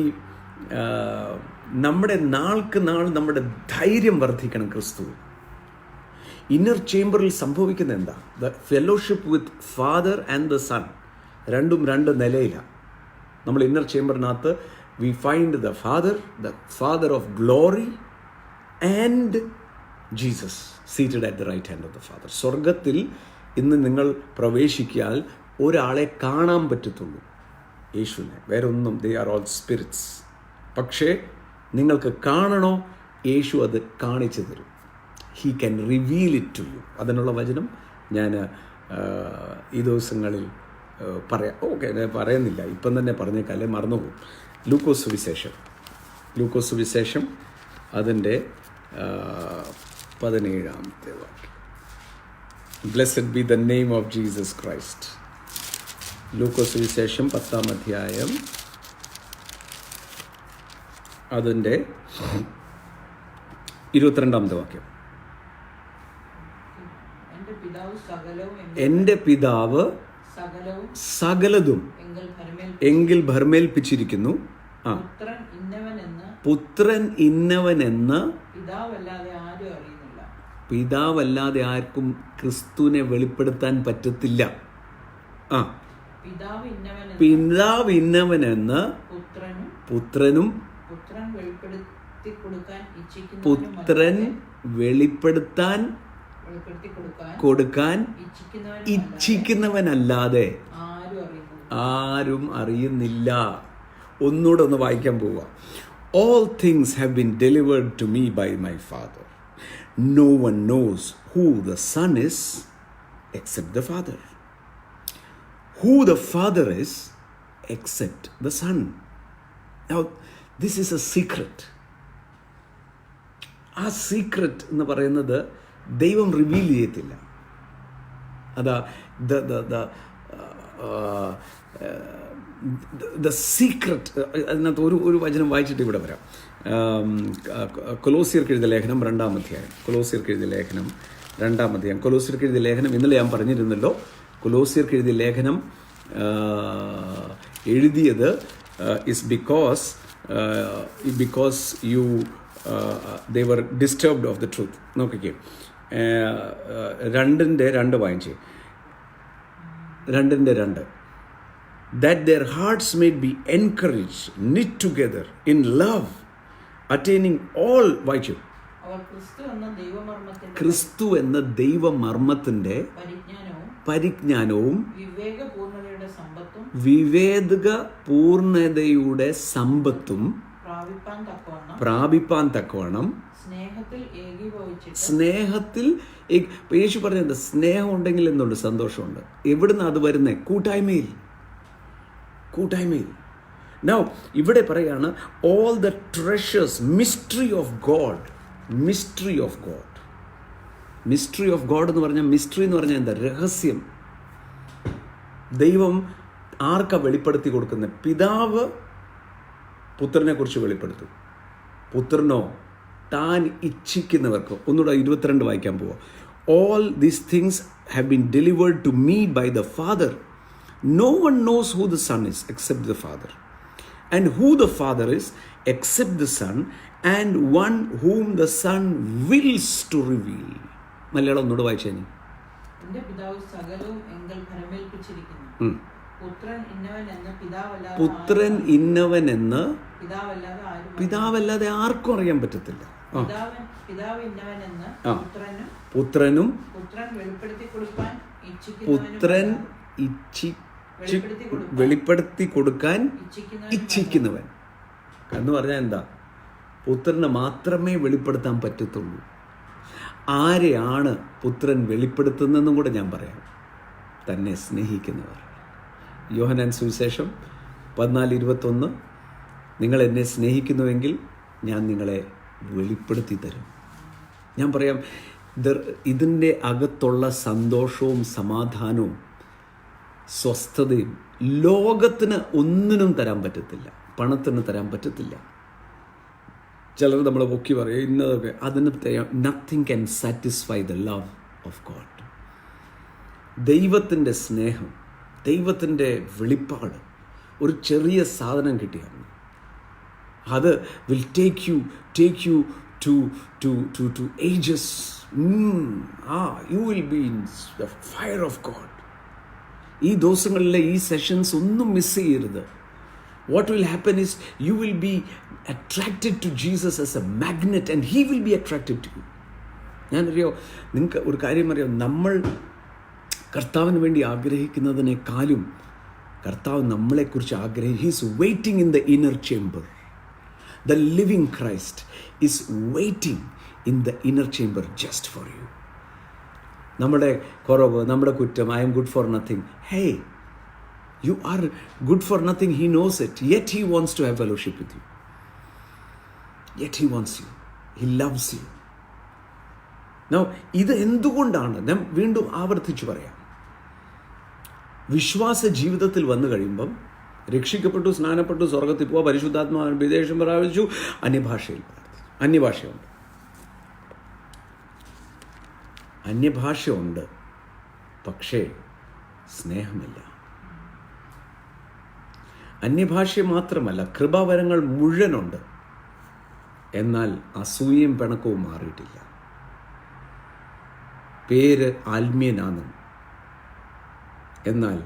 നമ്മുടെ നാൾക്ക് നാൾ നമ്മുടെ ധൈര്യം വർദ്ധിക്കണം. ക്രിസ്തു ഇന്നർ ചേംബറിൽ സംഭവിക്കുന്ന എന്താ? The fellowship with father and the son. രണ്ടും രണ്ട് നിലയിലാണ്. നമ്മൾ ഇന്നർ ചേംബറിനകത്ത് we find the father of glory and Jesus seated at the right hand of the father. സ്വർഗത്തിൽ ഇന്ന് നിങ്ങൾ പ്രവേശിക്കാൽ ഒരാളെ കാണാൻ പറ്റത്തുള്ളൂ, യേശുവിനെ. വേറെ ഒന്നും. They are all spirits. പക്ഷേ നിങ്ങൾക്ക് കാണണോ? യേശു അത് കാണിച്ചു തരും. He can reveal it to you. അതിനുള്ള വചനം ഞാൻ ഈ ദിവസങ്ങളിൽ പറയാം. ഞാൻ പറയുന്നില്ല, ഇപ്പം തന്നെ പറഞ്ഞേക്കല്ലേ മറന്നുപോകും. ലൂക്കോസ് സുവിശേഷം അതിൻ്റെ 17-ാമത്തെ വാക്യം. Blessed be the name of Jesus Christ. Lukose സുവിശേഷം 10-ാം അധ്യായം അതിൻ്റെ 22-ാമത്തെ വാക്യം. എൻ്റെ പിതാവ് സകലതും എങ്കിൽ ഭരമേൽപ്പിച്ചിരിക്കുന്നു. പുത്രൻ ഇന്നവനെന്ന് പിതാവല്ലാതെ ആർക്കും ക്രിസ്തുവിനെ വെളിപ്പെടുത്താൻ പറ്റത്തില്ല. ആ, പിതാവ് ഇന്നവനെന്ന് പുത്രൻ വെളിപ്പെടുത്താൻ കൊടുക്കാൻ ഇച്ഛിക്കുന്നവനല്ലാതെ ആരും അറിയുന്നില്ല. ഒന്നുകൂടെ ഒന്ന് വായിക്കാൻ പോവുക. All things have been delivered to me by my Father. No one knows who the Son is except the Father. Who the Father is except the Son. Now, this is a secret. ആ secret എന്ന് പറയുന്നത് ദൈവം reveal ചെയ്യത്തില്ല. അതാ the secret. അതിനകത്ത് ഒരു വചനം വായിച്ചിട്ട് ഇവിടെ വരാം. കൊലോസ്യർക്ക് എഴുതിയ ലേഖനം 2-ാം അധ്യായം. കൊലോസ്യർക്ക് എഴുതിയ ലേഖനം ഇന്നലെ ഞാൻ പറഞ്ഞിരുന്നല്ലോ. കൊലോസ്യർക്ക് എഴുതിയ ലേഖനം എഴുതിയത് is because they were disturbed of the truth. നോക്കിക്കേ, 2:2 വായിച്ചേ. 2:2 that their hearts may be encouraged, knit together in love, attaining all, വായിച്ചു, ക്രിസ്തു എന്ന ദൈവമർമ്മത്തിന്റെ പരിജ്ഞാനവും വിവേക പൂർണ്ണതയുടെ സമ്പത്തും പ്രാപിപ്പാൻ തക്കവണ്ണം സ്നേഹത്തിൽ. യേശു പറഞ്ഞത് സ്നേഹം ഉണ്ടെങ്കിൽ എന്തുണ്ട്? സന്തോഷമുണ്ട്. എവിടുന്ന് അത് വരുന്നേ? കൂട്ടായ്മയിൽ. Now ഇവിടെ പറയാണ് all the treasures, mystery of God എന്ന് പറഞ്ഞാൽ, മിസ്റ്ററി എന്ന് പറഞ്ഞാൽ എന്താ? രഹസ്യം. ദൈവം ആർക്കാ വെളിപ്പെടുത്തി കൊടുക്കുന്നത്? പിതാവ് പുത്രനെ കുറിച്ച് വെളിപ്പെടുത്തും. പുത്രനോ താൻ ഇച്ഛിക്കുന്നവർക്ക്. ഒന്നുകൂടെ 22 വായിക്കാൻ പോവാം. All these things have been delivered to me by the Father. No one knows who the Son is except the Father, and who the Father is except the Son, and one whom the Son wills to reveal. Malayalam ഒന്നുകൂടെ വായിച്ചേ. പുത്രൻ ഇന്നവനെന്ന് പിതാവല്ലാതെ ആർക്കും അറിയാൻ പറ്റത്തില്ല. പുത്രൻ വെളിപ്പെടുത്തി കൊടുക്കാൻ ഇച്ഛിക്കുന്നവൻ എന്ന് പറഞ്ഞാൽ എന്താ? പുത്രന് മാത്രമേ വെളിപ്പെടുത്താൻ പറ്റത്തുള്ളൂ. ആരെയാണ് പുത്രൻ വെളിപ്പെടുത്തുന്നതെന്നും കൂടെ ഞാൻ പറയാം. തന്നെ സ്നേഹിക്കുന്നവർ. യോഹന്നാൻ സുവിശേഷം 14:21, നിങ്ങൾ എന്നെ സ്നേഹിക്കുന്നുവെങ്കിൽ ഞാൻ നിങ്ങളെ വെളിപ്പെടുത്തി തരും. ഞാൻ പറയാം, ഇതിൻ്റെ അകത്തുള്ള സന്തോഷവും സമാധാനവും സ്വസ്ഥതയും ലോകത്തിന് ഒന്നിനും തരാൻ പറ്റത്തില്ല, പണത്തിന് തരാൻ പറ്റത്തില്ല. ചിലർ നമ്മളെ പൊക്കി പറയും ഇന്നതൊക്കെ. അതിന് nothing can satisfy the love of God. ദൈവത്തിൻ്റെ സ്നേഹം, ദൈവത്തിൻ്റെ വെളിപ്പാട് ഒരു ചെറിയ സാധനം കിട്ടിയാണ്. അത് will take you to ages. You will be in the fire of God. ഈ ദിവസങ്ങളിലെ ഈ സെഷൻസ് ഒന്നും മിസ് ചെയ്യരുത്. What will happen is you will be attracted to Jesus as a magnet and he will be attracted to you. ഞാനറിയോ, നിങ്ങൾക്ക് ഒരു കാര്യം അറിയാം, നമ്മൾ കർത്താവിന് വേണ്ടി ആഗ്രഹിക്കുന്നതിനേക്കാളും കർത്താവ് നമ്മളെക്കുറിച്ച് he's waiting in the inner chamber. The living Christ is waiting in the inner chamber just for you. നമ്മുടെ കുറവ്, നമ്മുടെ കുറ്റം, I am good for nothing. Hey, you are good for nothing. He knows it. Yet he wants to have fellowship with you. Yet he wants you. He loves you. Now, ഇത് എന്തുകൊണ്ടാണ്? ഞാൻ വീണ്ടും ആവർത്തിച്ചു പറയാം. വിശ്വാസ ജീവിതത്തിൽ വന്നു കഴിയുമ്പം രക്ഷിക്കപ്പെട്ടു, സ്നാനപ്പെട്ടു, സ്വർഗത്തിൽ പോവുക, പരിശുദ്ധാത്മാവിന് വിദേശം പ്രാപിച്ചു, അന്യഭാഷയുണ്ട്, പക്ഷേ സ്നേഹമില്ല. അന്യഭാഷ മാത്രമല്ല, കൃപാവരങ്ങൾ മുഴുവനുണ്ട്, എന്നാൽ അസൂയയും പിണക്കവും മാറിയിട്ടില്ല. പേര് ആത്മീയനാണ്. എന്നാൽ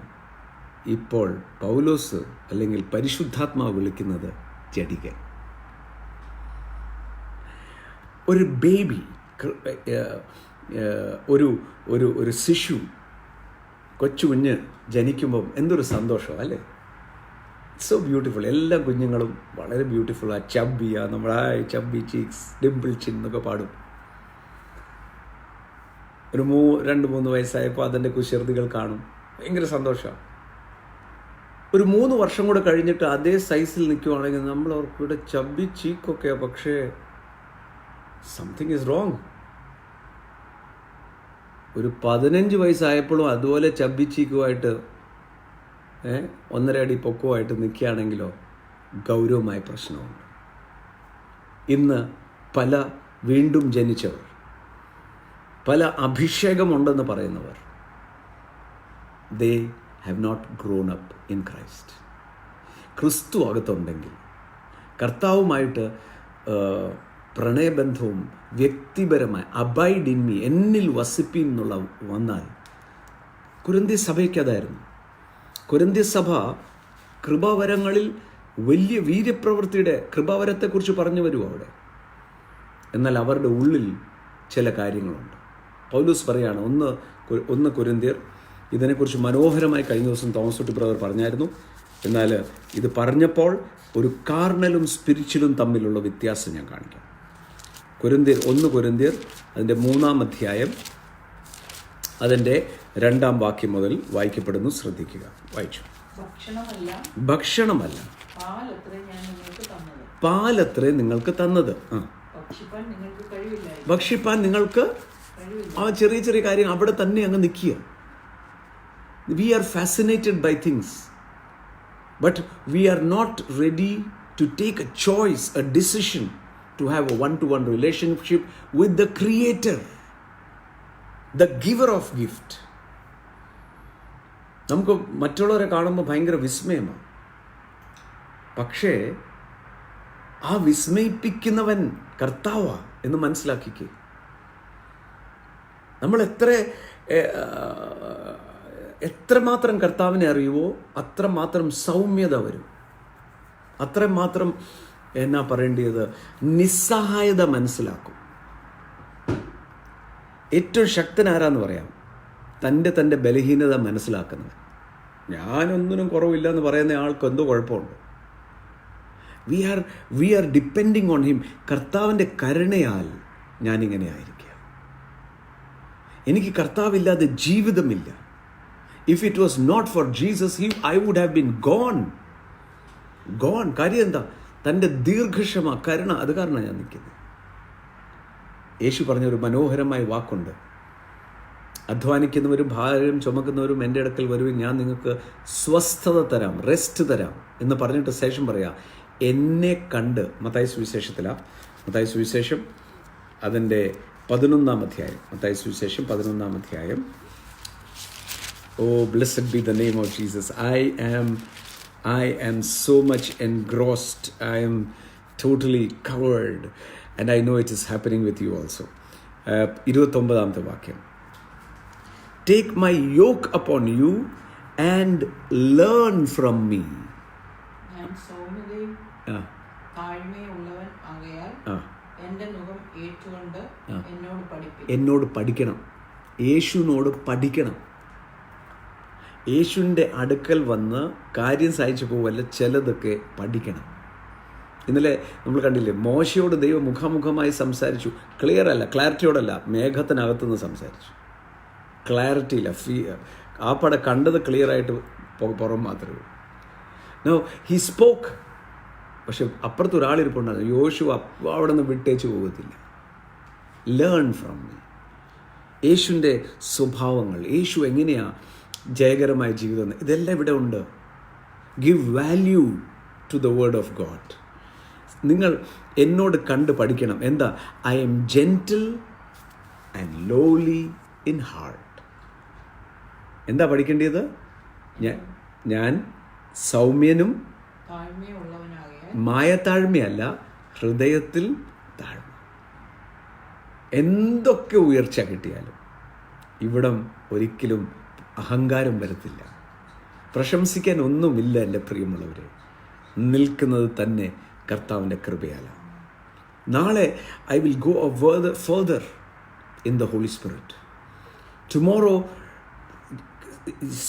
ഇപ്പോൾ പൗലോസ് അല്ലെങ്കിൽ പരിശുദ്ധാത്മാവ് വിളിക്കുന്നത് ജഡികൻ. ഒരു ബേബി, ഒരു ഒരു ഒരു ശിശു, കൊച്ചു കുഞ്ഞ് ജനിക്കുമ്പം എന്തൊരു സന്തോഷം അല്ലേ. So beautiful. എല്ലാ കുഞ്ഞുങ്ങളും വളരെ ബ്യൂട്ടിഫുള്ളാണ്. ചബ്ബിയാ, നമ്മളാ ചബ്ബി ചീക്സ്, ഡിംപിൾ ചിൻ എന്നൊക്കെ പാടും. ഒരു 2-3 വയസ്സായപ്പോൾ അതിൻ്റെ കുശൃതികൾ കാണും, ഭയങ്കര സന്തോഷമാണ്. ഒരു 3 വർഷം കൂടെ കഴിഞ്ഞിട്ട് അതേ സൈസിൽ നിൽക്കുവാണെങ്കിൽ നമ്മൾ അവർക്കൂടെ ചബ്ബി ചീക്കൊക്കെയാണ്, പക്ഷേ സംതിങ് ഈസ് റോങ്. ഒരു 15 വയസ്സായപ്പോഴും അതുപോലെ ചബ്ബി ചീക്കുമായിട്ട് 1.5 അടി പൊക്കമായിട്ട് നിൽക്കുകയാണെങ്കിലോ ഗൗരവമായ പ്രശ്നമുണ്ട്. ഇന്ന് പല വീണ്ടും ജനിച്ചവർ, പല അഭിഷേകമുണ്ടെന്ന് പറയുന്നവർ, they have not grown up in Christ. ക്രിസ്തു അകത്തുണ്ടെങ്കിൽ, കർത്താവുമായിട്ട് പ്രണയബന്ധവും വ്യക്തിപരമായ അബൈഡ് ഇൻ മീ, എന്നിൽ വസിപ്പിൻ എന്നുള്ള വന്നാൽ, കൊരിന്ത്യ സഭയ്ക്ക് അതായിരുന്നു. കൊരിന്ത്യ സഭ കൃപാവരങ്ങളിൽ വലിയ വീര്യപ്രവൃത്തിയുടെ കൃപാവരത്തെക്കുറിച്ച് പറഞ്ഞു വരുമോ അവിടെ. എന്നാൽ അവരുടെ ഉള്ളിൽ ചില കാര്യങ്ങളുണ്ട്. പൗലോസ് പറയാണ്, ഒന്ന് കൊരിന്ത്യർ, ഇതിനെക്കുറിച്ച് മനോഹരമായി കഴിഞ്ഞ ദിവസം തോമസ് കുട്ടി ബ്രദർ പറഞ്ഞായിരുന്നു. എന്നാൽ ഇത് പറഞ്ഞപ്പോൾ ഒരു കാർണലും സ്പിരിച്വലും തമ്മിലുള്ള വ്യത്യാസം ഞാൻ കാണിക്കാം. ഒന്ന് കൊരിന്ത്യർ അതിൻ്റെ 3-ാം അധ്യായം അതിൻ്റെ 2-ാം വാക്യം മുതൽ വായിക്കപ്പെടുന്നു. ശ്രദ്ധിക്കുക. വായിച്ചു. ഭക്ഷണമല്ല പാലത്രേ നിങ്ങൾക്ക് തന്നത്. ഭക്ഷിപ്പാൻ നിങ്ങൾക്ക് ആ ചെറിയ ചെറിയ കാര്യം അവിടെ തന്നെ അങ്ങ് നിൽക്കുക. We are fascinated by things, but we are not ready to take a choice, a decision to have a one-to-one relationship with the Creator, the giver of gift. നമുക്ക് മറ്റുള്ളവരെ കാണുമ്പോൾ ഭയങ്കര വിസ്മയമാണ്. പക്ഷേ ആ വിസ്മയിപ്പിക്കുന്നവൻ കർത്താവാ എന്ന് മനസ്സിലാക്കിക്കേ. നമ്മൾ എത്രമാത്രം കർത്താവിനെ അറിയുവോ അത്രമാത്രം സൗമ്യത വരും, അത്രമാത്രം എന്നാ പറയേണ്ടത്, നിസ്സഹായത മനസ്സിലാക്കും. ഏറ്റവും ശക്തനാരാന്ന് പറയാം, തൻ്റെ ബലഹീനത മനസ്സിലാക്കുന്നവൻ. ഞാനൊന്നിനും കുറവില്ല എന്ന് പറയുന്ന ആൾക്ക് എന്തോ കുഴപ്പമുണ്ട്. We are depending on him. കർത്താവിൻ്റെ കരുണയാൽ ഞാനിങ്ങനെ ആയിരിക്കുക. എനിക്ക് കർത്താവില്ലാതെ ജീവിതമില്ല. If it was not for Jesus I would have been gone. കാര്യം എന്താ? തൻ്റെ ദീർഘക്ഷമ, കരുണ, അത് കാരണം ഞാൻ നിൽക്കുന്നത്. യേശു പറഞ്ഞൊരു മനോഹരമായ വാക്കുണ്ട്, അധ്വാനിക്കുന്നവരും ഭാരം ചുമക്കുന്നവരും എൻ്റെ അടുക്കൽ വരുവിൻ, ഞാൻ നിങ്ങൾക്ക് സ്വസ്ഥത തരാം, റെസ്റ്റ് തരാം എന്ന് പറഞ്ഞിട്ട് ശേഷം പറയാം, എന്നെ കണ്ട്. മത്തായി സുവിശേഷം അതിൻ്റെ 11-ാം അധ്യായം. മത്തായി സുവിശേഷം 11-ാം അധ്യായം. Oh, blessed be the name of Jesus. I am so much engrossed. I am totally covered. And I know it is happening with you also. 29-ാമത്തെ വാക്യം. Take my yoke upon you and learn from me. ഞാൻ സൗമ്യതയും താഴ്മയുള്ളവൻ ആകയാൽ എൻ്റെ മുഖം ഏറ്റുകൊണ്ട് എന്നോട് പഠിക്കണം. യേശുവിനോട് പഠിക്കണം. യേശുവിൻ്റെ അടുക്കൽ വന്ന് കാര്യം സാധിച്ചു പോവല്ല, ചിലതൊക്കെ പഠിക്കണം. ഇന്നലെ നമ്മൾ കണ്ടില്ലേ, മോശയോട് ദൈവം മുഖാമുഖമായി സംസാരിച്ചു. ക്ലാരിറ്റിയോടല്ല, മേഘത്തിനകത്തുനിന്ന് സംസാരിച്ചു. ക്ലാരിറ്റിയില്ല, ആപ്പട കണ്ടത് ക്ലിയറായിട്ട് പുറം മാത്രമേ ഉള്ളൂ. No, he spoke. പക്ഷെ അപ്പുറത്ത് ഒരാളിരിപ്പുണ്ടായിരുന്നു, യോശുവ അവിടെ നിന്ന് വിട്ടേച്ച് പോകത്തില്ല. Learn from me. യേശുവിൻ്റെ സ്വഭാവങ്ങൾ, യേശു എങ്ങനെയാണ് ജയകരമായ ജീവിതം, ഇതെല്ലാം ഇവിടെ ഉണ്ട്. Give value to the word of God. നിങ്ങൾ എന്നോട് കണ്ട് പഠിക്കണം. എന്താ? I'm gentle and lowly in heart. എന്താ പഠിക്കേണ്ടത്? ഞാൻ സൗമ്യനും മായത്താഴ്മയല്ല, ഹൃദയത്തിൽ താഴ്മ. എന്തൊക്കെ ഉയർച്ച കിട്ടിയാലും ഇവിടം ഒരിക്കലും അഹങ്കാരം വരത്തില്ല. പ്രശംസിക്കാൻ ഒന്നുമില്ല എൻ്റെ പ്രിയമുള്ളവരെ. നിൽക്കുന്നത് തന്നെ കർത്താവിൻ്റെ കൃപയാലാണ്. നാളെ I will go further in the Holy Spirit. Tomorrow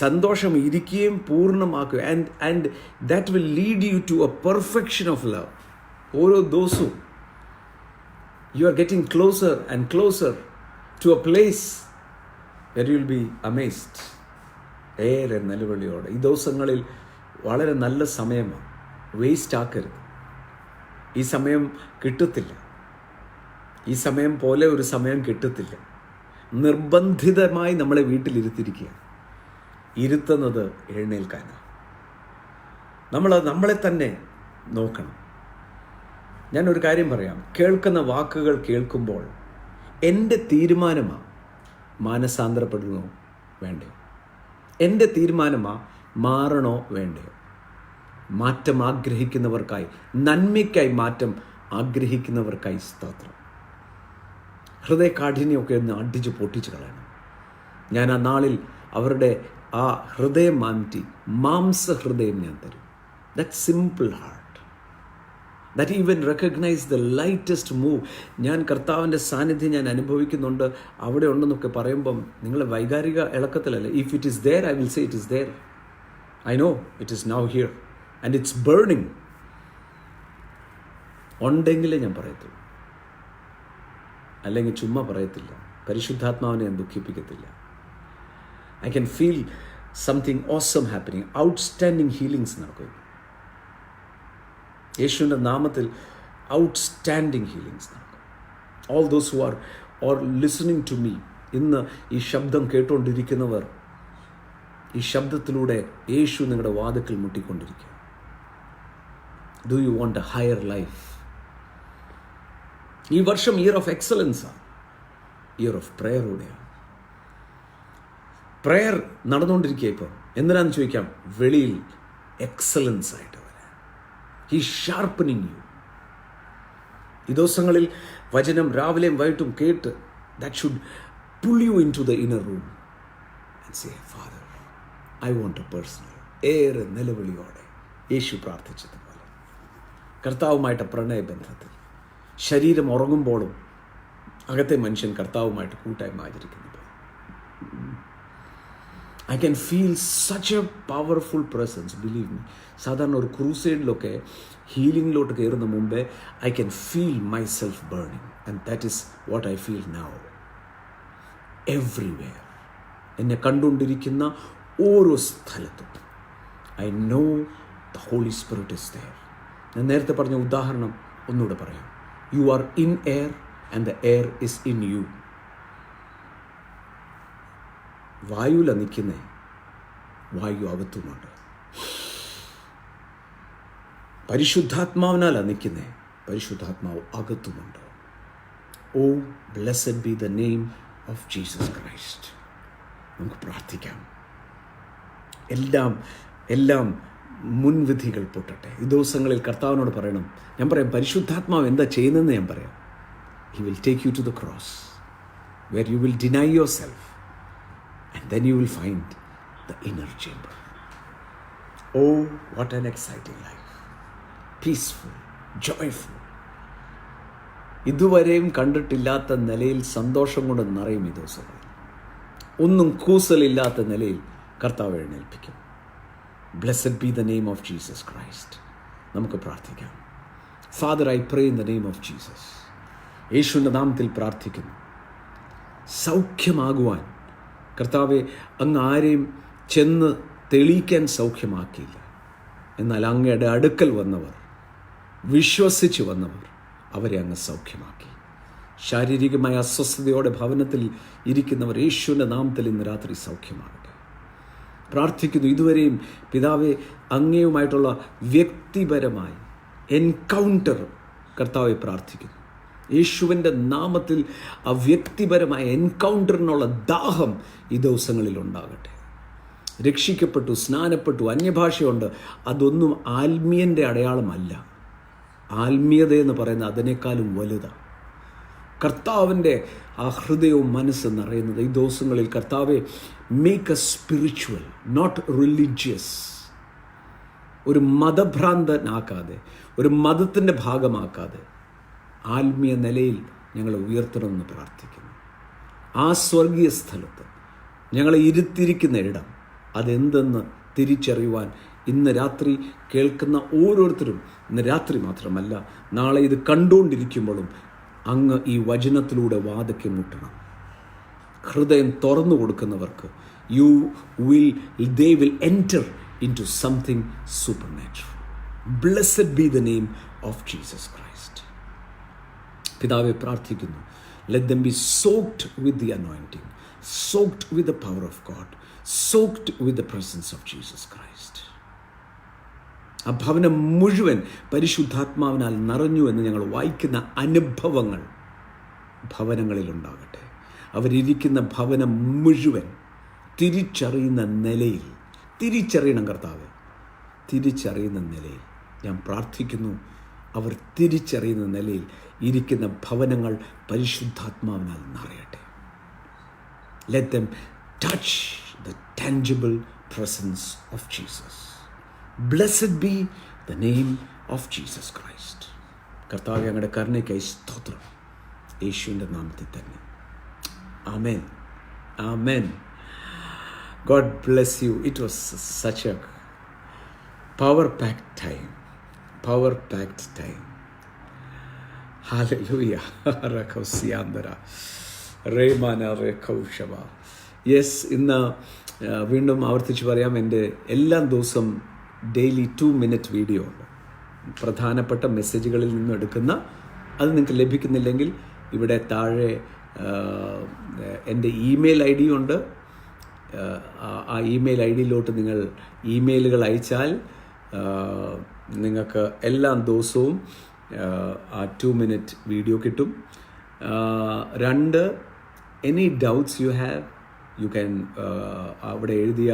സന്തോഷം ഇരിക്കുകയും പൂർണ്ണമാക്കുക. And that will lead you to a perfection of love. ഓരോ ദിവസവും you are getting closer and closer to a place where you will be amazed. ഏറെ നിലവിളിയോടെ ഈ ദിവസങ്ങളിൽ വളരെ നല്ല സമയമാണ്. വേസ്റ്റ് ആക്കരുത്. ഈ സമയം കിട്ടത്തില്ല. ഈ സമയം പോലെ ഒരു സമയം കിട്ടത്തില്ല. നിർബന്ധിതമായി നമ്മളെ വീട്ടിലിരുത്തിരിക്കുക. ഇരുത്തുന്നത് എഴുന്നേൽക്കാനാണ്. നമ്മളെ തന്നെ നോക്കണം. ഞാനൊരു കാര്യം പറയാം. കേൾക്കുന്ന വാക്കുകൾ കേൾക്കുമ്പോൾ എൻ്റെ തീരുമാനമാണ് മാനസാന്തരപ്പെടണോ വേണ്ടയോ, എൻ്റെ തീരുമാനമാണ് മാറണോ വേണ്ടയോ. മാറ്റം ആഗ്രഹിക്കുന്നവർക്കായി, നന്മയ്ക്കായി മാറ്റം ആഗ്രഹിക്കുന്നവർക്കായി സ്തോത്രം. ഹൃദയകാഠിന്യമൊക്കെ ഒന്ന് അടിച്ച് പൊട്ടിച്ച് കളയണം. ഞാൻ ആ നാളിൽ അവരുടെ ആ ഹൃദയം മാറ്റി മാംസഹൃദയം ഞാൻ തരും. That simple heart that even recognise the lightest move. ഞാൻ കർത്താവിൻ്റെ സാന്നിധ്യം ഞാൻ അനുഭവിക്കുന്നുണ്ട്, അവിടെ ഉണ്ടെന്നൊക്കെ പറയുമ്പം നിങ്ങളെ വൈകാരിക ഇളക്കത്തിലല്ല. If it is there I will say it is there. I know it is now here and it's burning. ഉണ്ടെങ്കിലേ ഞാൻ പറയത്തുള്ളൂ, അല്ലെങ്കിൽ ചുമ്മാ പറയത്തില്ല. പരിശുദ്ധാത്മാവിനെ ഞാൻ ദുഃഖിപ്പിക്കത്തില്ല. I can feel something awesome happening. Outstanding healings നടക്കും. യേശുവിൻ്റെ നാമത്തിൽ ഔട്ട്സ്റ്റാൻഡിങ് ഹീലിങ്സ് നടക്കും. All those who are listening to me, ഇന്ന് ഈ ശബ്ദം കേട്ടുകൊണ്ടിരിക്കുന്നവർ, ഈ ശബ്ദത്തിലൂടെ യേശു നിങ്ങളുടെ വാതിൽക്കൽ മുട്ടിക്കൊണ്ടിരിക്കുക. Do you want a higher life? ഈ വർഷം ഇയർ ഓഫ് എക്സലൻസാണ്, ഇയർ ഓഫ് പ്രയറോടെയാണ്. പ്രയർ നടന്നുകൊണ്ടിരിക്കുക. ഇപ്പം എന്തിനാന്ന് ചോദിക്കാം, വെളിയിൽ എക്സലൻസ് ആയിട്ട് വരാൻ. He sharpening you. ഈ ദിവസങ്ങളിൽ വചനം രാവിലെയും വൈകിട്ടും കേട്ട് that should pull you into the inner room and say, father I want a personal. ഏറെ നിലവിളിയോടെ യേശു പ്രാർത്ഥിച്ചതുപോലെ കർത്താവുമായിട്ട് പ്രണയബന്ധത്തിൽ ശരീരം ഉറങ്ങുമ്പോഴും അകത്തെ മനുഷ്യൻ കർത്താവുമായിട്ട് കൂട്ടായ്മ ആചരിക്കുന്നത്. I can feel such a powerful presence, believe me. സാധാരണ ഒരു ക്രൂസൈഡിലൊക്കെ ഹീലിംഗിലോട്ട് കയറുന്ന മുമ്പേ I can feel myself burning, and that is what I feel now. Everywhere. എന്നെ കണ്ടുകൊണ്ടിരിക്കുന്ന ഓരോ സ്ഥലത്തും I know the Holy Spirit is there. ഞാൻ നേരത്തെ പറഞ്ഞ ഉദാഹരണം ഒന്നുകൂടെ പറയാം. You are in air and the air is in you. വായുവിലാണ് നിൽക്കുന്നേ, വായു അകത്തുമുണ്ട്. പരിശുദ്ധാത്മാവിനാലാണ് നിൽക്കുന്നേ, പരിശുദ്ധാത്മാവ് അകത്തുമുണ്ട്. Oh blessed be the name of Jesus Christ. നമുക്ക് പ്രാർത്ഥിക്കാം. എല്ലാം മുൻവിധികൾ പൊട്ടട്ടെ. ഈ ദിവസങ്ങളിൽ കർത്താവിനോട് പറയണം. ഞാൻ പറയാം, പരിശുദ്ധാത്മാവ് എന്താ ചെയ്യുന്നതെന്ന് ഞാൻ പറയാം. He will take you to the cross where you will deny yourself. And then you will find the inner chamber. Oh, what an exciting life. Peaceful, joyful. ഇതുവരെയും കണ്ടിട്ടില്ലാത്ത നിലയിൽ സന്തോഷം കൊണ്ട് നിറയും ഈ ദിവസങ്ങൾ. ഒന്നും കൂസലില്ലാത്ത നിലയിൽ കർത്താവ് എഴുന്നേൽപ്പിക്കും. Blessed be the name of Jesus Christ. നമുക്ക് പ്രാർത്ഥിക്കാം. Father, I pray in the name of Jesus. യേശുവിൻ്റെ നാമത്തിൽ പ്രാർത്ഥിക്കുന്നു. സൗഖ്യമാകുവാൻ കർത്താവെ, അങ്ങ് ആരെയും ചെന്ന് തെളിയിക്കാൻ സൗഖ്യമാക്കിയില്ല. എന്നാൽ അങ്ങയുടെ അടുക്കൽ വന്നവർ, വിശ്വസിച്ച് വന്നവർ, അവരെ അങ്ങ് സൗഖ്യമാക്കി. ശാരീരികമായ അസ്വസ്ഥതയോടെ ഭവനത്തിൽ ഇരിക്കുന്നവർ യേശുവിൻ്റെ നാമത്തിൽ ഇന്ന് രാത്രി സൗഖ്യമാകട്ടെ. പ്രാർത്ഥിക്കുന്നു. ഇതുവരെയും പിതാവെ, അങ്ങയുമായിട്ടുള്ള വ്യക്തിപരമായ എൻകൗണ്ടർ കർത്താവെ പ്രാർത്ഥിക്കുന്നു. യേശുവിൻ്റെ നാമത്തിൽ ആ വ്യക്തിപരമായ എൻകൗണ്ടറിനുള്ള ദാഹം ഈ ദിവസങ്ങളിൽ ഉണ്ടാകട്ടെ. രക്ഷിക്കപ്പെട്ടു, സ്നാനപ്പെട്ടു, അന്യഭാഷയുണ്ട്, അതൊന്നും ആത്മീയൻ്റെ അടയാളമല്ല. ആത്മീയത എന്ന് പറയുന്നത് അതിനേക്കാളും വലുതാണ്. കർത്താവിൻ്റെ ആ ഹൃദയവും മനസ്സ് നിറയുന്നത് ഈ ദിവസങ്ങളിൽ. കർത്താവെ, make a spiritual, not religious. ഒരു മതഭ്രാന്തനാക്കാതെ, ഒരു മതത്തിൻ്റെ ഭാഗമാക്കാതെ ആത്മീയ നിലയിൽ ഞങ്ങളെ ഉയർത്തണമെന്ന് പ്രാർത്ഥിക്കുന്നു. ആ സ്വർഗീയ സ്ഥലത്ത് ഞങ്ങളെ ഇരുത്തിയിരിക്കുന്ന ഇടം അതെന്തെന്ന് തിരിച്ചറിയുവാൻ ഇന്ന് രാത്രി കേൾക്കുന്ന ഓരോരുത്തരും, ഇന്ന് രാത്രി മാത്രമല്ല നാളെ ഇത് കണ്ടുകൊണ്ടിരിക്കുമ്പോഴും അങ്ങ് ഈ വചനത്തിലൂടെ വാതിക്കെ മുട്ടണം. ഹൃദയം തുറന്നു കൊടുക്കുന്നവർക്ക് they will enter into something supernatural. Blessed be the name of Jesus Christ. പിതാവെ, പ്രാർത്ഥിക്കുന്നു, let them be soaked with the anointing, soaked with the power of God, soaked with the presence of Jesus Christ. ആ ഭവനം മുഴുവൻ പരിശുദ്ധാത്മാവിനാൽ നിറഞ്ഞു എന്ന് ഞങ്ങൾ വായിക്കുന്ന അനുഭവങ്ങൾ ഭവനങ്ങളിലുണ്ടാകട്ടെ. അവരിയ്ക്കുന്ന ഭവനം മുഴുവൻ തിരിച്ചറിയുന്ന നിലയിൽ, തിരിച്ചറിയണം കർത്താവ്, തിരിച്ചറിയുന്ന നിലയിൽ ഞാൻ പ്രാർത്ഥിക്കുന്നു. അവർ തിരിച്ചറിയുന്ന നിലയിൽ ഇരിക്കുന്ന ഭവനങ്ങൾ പരിശുദ്ധാത്മാവിനാൽ നിറയട്ടെ. Let them touch the tangible presence of Jesus. Blessed be the name of Jesus Christ. കർത്താവേ, ഞങ്ങളുടെ കരുണയ്ക്കായി സ്തോത്രം, യേശുവിൻ്റെ നാമത്തിൽ തന്നെ. ആമേൻ, ആമേൻ. God bless you. It was such a power-packed time. Power-packed time. Hallelujah. Rakausiandara. Remana Rekaushava. Yes, ഇന്ന് വീണ്ടും ആവർത്തിച്ച് പറയാം, എൻ്റെ എല്ലാ ദിവസം ഡെയിലി 2-minute വീഡിയോ ഉണ്ട്. പ്രധാനപ്പെട്ട മെസ്സേജുകളിൽ നിന്നും എടുക്കുന്ന, അത് നിങ്ങൾക്ക് ലഭിക്കുന്നില്ലെങ്കിൽ ഇവിടെ താഴെ എൻ്റെ ഇമെയിൽ ID ഉണ്ട്. ആ ഇമെയിൽ IDയിലോട്ട് നിങ്ങൾ ഇമെയിലുകൾ അയച്ചാൽ നിങ്ങൾക്ക് എല്ലാ ദിവസവും ആ 2-minute വീഡിയോ കിട്ടും. 2, any doubts you have, you can അവിടെ എഴുതിയ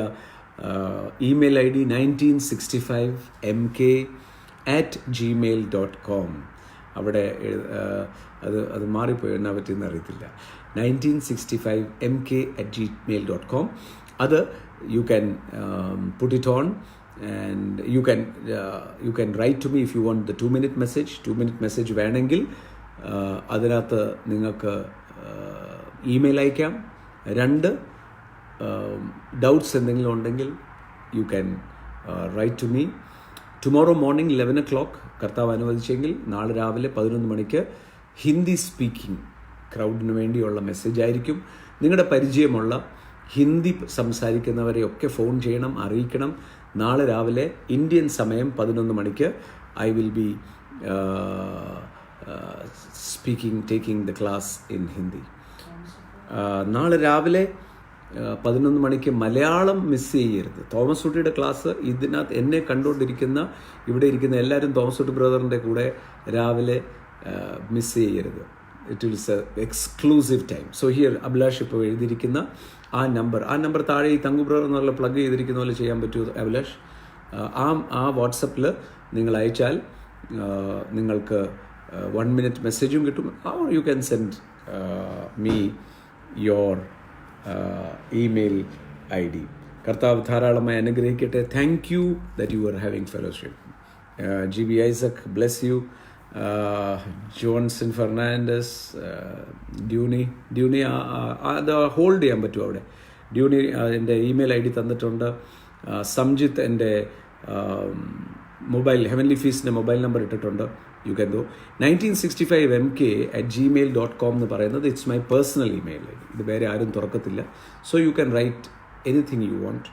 ഇമെയിൽ ID 1965mk@gmail.com. അവിടെ അത് മാറിപ്പോയി, എന്നാ പറ്റിയെന്ന് അറിയത്തില്ല. 1965mk@gmail.com. അത് you can put it on and you can write to me if you want the 2-minute message. 2-minute message വേണമെങ്കിൽ അതിനകത്ത് നിങ്ങൾക്ക് ഇമെയിൽ അയക്കാം. 2, ഡൗട്ട്സ് എന്തെങ്കിലും ഉണ്ടെങ്കിൽ you can write to me. Tomorrow morning 11 o'clock കർത്താവ് അനുവദിച്ചെങ്കിൽ നാളെ രാവിലെ 11 മണിക്ക് ഹിന്ദി സ്പീക്കിംഗ് ക്രൗഡിന് വേണ്ടിയുള്ള മെസ്സേജ് ആയിരിക്കും. നിങ്ങളുടെ പരിചയമുള്ള ഹിന്ദി സംസാരിക്കുന്നവരെയൊക്കെ ഫോൺ ചെയ്യണം, അറിയിക്കണം. നാളെ രാവിലെ ഇന്ത്യൻ സമയം 11 മണിക്ക് I will be taking the class in Hindi. നാളെ രാവിലെ 11 മണിക്ക് മലയാളം മിസ് ചെയ്യരുത്. തോമസ് കുട്ടിയുടെ ക്ലാസ് ഇതിനകത്ത് എന്നെ കണ്ടുകൊണ്ടിരിക്കുന്ന ഇവിടെ ഇരിക്കുന്ന എല്ലാവരും തോമസ് കുട്ടി ബ്രദറിൻ്റെ കൂടെ രാവിലെ മിസ് ചെയ്യരുത്. It is A exclusive time. So here Abhilash ഇപ്പോൾ എഴുതിയിരിക്കുന്ന ആ നമ്പർ താഴെ ഈ തങ്കു ബ്രദർ എന്നുള്ള പ്ലഗ് ചെയ്തിരിക്കുന്ന പോലെ ചെയ്യാൻ പറ്റുമോ അഭിലാഷ്? ആ വാട്സപ്പിൽ നിങ്ങൾ അയച്ചാൽ നിങ്ങൾക്ക് 1-minute മെസ്സേജും കിട്ടും. Or you can send me your email ID. കർത്താവ് ധാരാളമായി അനുഗ്രഹിക്കട്ടെ. Thank you that you are having fellowship. GB Isaac, bless you. Johnson Fernandes, ഡ്യൂണി അത് ഹോൾഡ് ചെയ്യാൻ പറ്റുമോ അവിടെ? ഡ്യൂണി എൻ്റെ ഇമെയിൽ ID തന്നിട്ടുണ്ട്. സംജിത്ത് എൻ്റെ മൊബൈൽ ഹെവൻലി ഫീസിൻ്റെ മൊബൈൽ നമ്പർ ഇട്ടിട്ടുണ്ട്. യു ക്യാൻ ഗോ 1965mk@gmail.com എന്ന് പറയുന്നത് it's my personal email ID. ഇത് വേറെ ആരും തുറക്കത്തില്ല. So you can write anything you want.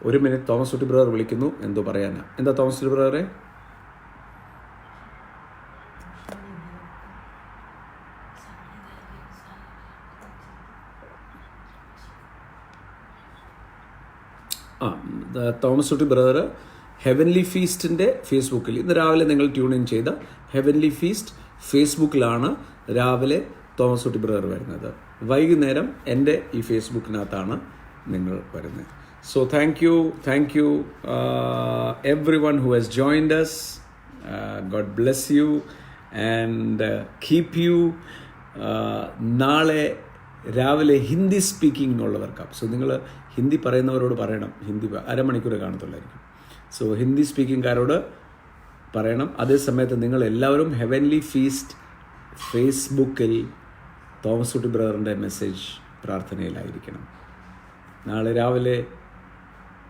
1 minute Thomas Kutty brother വിളിക്കുന്നു, എന്തോ പറയാനാ. എന്താ തോമസ് കുട്ടി ബ്രദറെ? തോമസ് കുട്ടി ബ്രദർ ഹെവൻലി ഫീസ്റ്റിൻ്റെ ഫേസ്ബുക്കിൽ ഇന്ന് രാവിലെ നിങ്ങൾ ട്യൂൺ ഇൻ ചെയ്ത ഹെവൻലി ഫീസ്റ്റ് ഫേസ്ബുക്കിലാണ് രാവിലെ തോമസ് കുട്ടി ബ്രദർ വരുന്നത്. വൈകുന്നേരം എൻ്റെ ഈ ഫേസ്ബുക്കിനകത്താണ് നിങ്ങൾ വരുന്നത്. So thank you everyone who has joined us. God bless you and keep you. നാളെ രാവിലെ ഹിന്ദി സ്പീക്കിംഗ് ഉള്ളവർക്കാണ്. സോ നിങ്ങൾ ഹിന്ദി പറയുന്നവരോട് പറയണം, ഹിന്ദി അരമണിക്കൂർ കാണത്തുള്ളായിരിക്കും. സോ ഹിന്ദി സ്പീക്കിംഗ്കാരോട് പറയണം. അതേസമയത്ത് നിങ്ങൾ എല്ലാവരും ഹെവൻലി ഫീസ്റ്റ് ഫേസ്ബുക്കിൽ തോമസ് കുട്ടി ബ്രദറിൻ്റെ മെസ്സേജ് പ്രാർത്ഥനയിലായിരിക്കണം.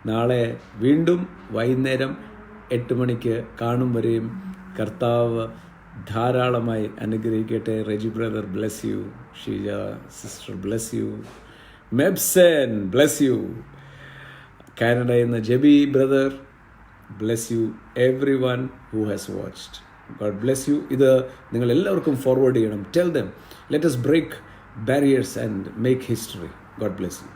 നാളെ വീണ്ടും വൈകുന്നേരം 8 മണിക്ക് കാണും വരെയും കർത്താവ് ധാരാളമായി അനുഗ്രഹിക്കട്ടെ. Reji brother bless you. Sheeja sister bless you. Mebson bless you. കാനഡയിൽ നിന്ന് Jeby brother bless you. Everyone who has watched, God bless you. ഇത് നിങ്ങൾ എല്ലാവർക്കും ഫോർവേഡ് ചെയ്യണം. Tell them, let us break barriers and make history. God bless U.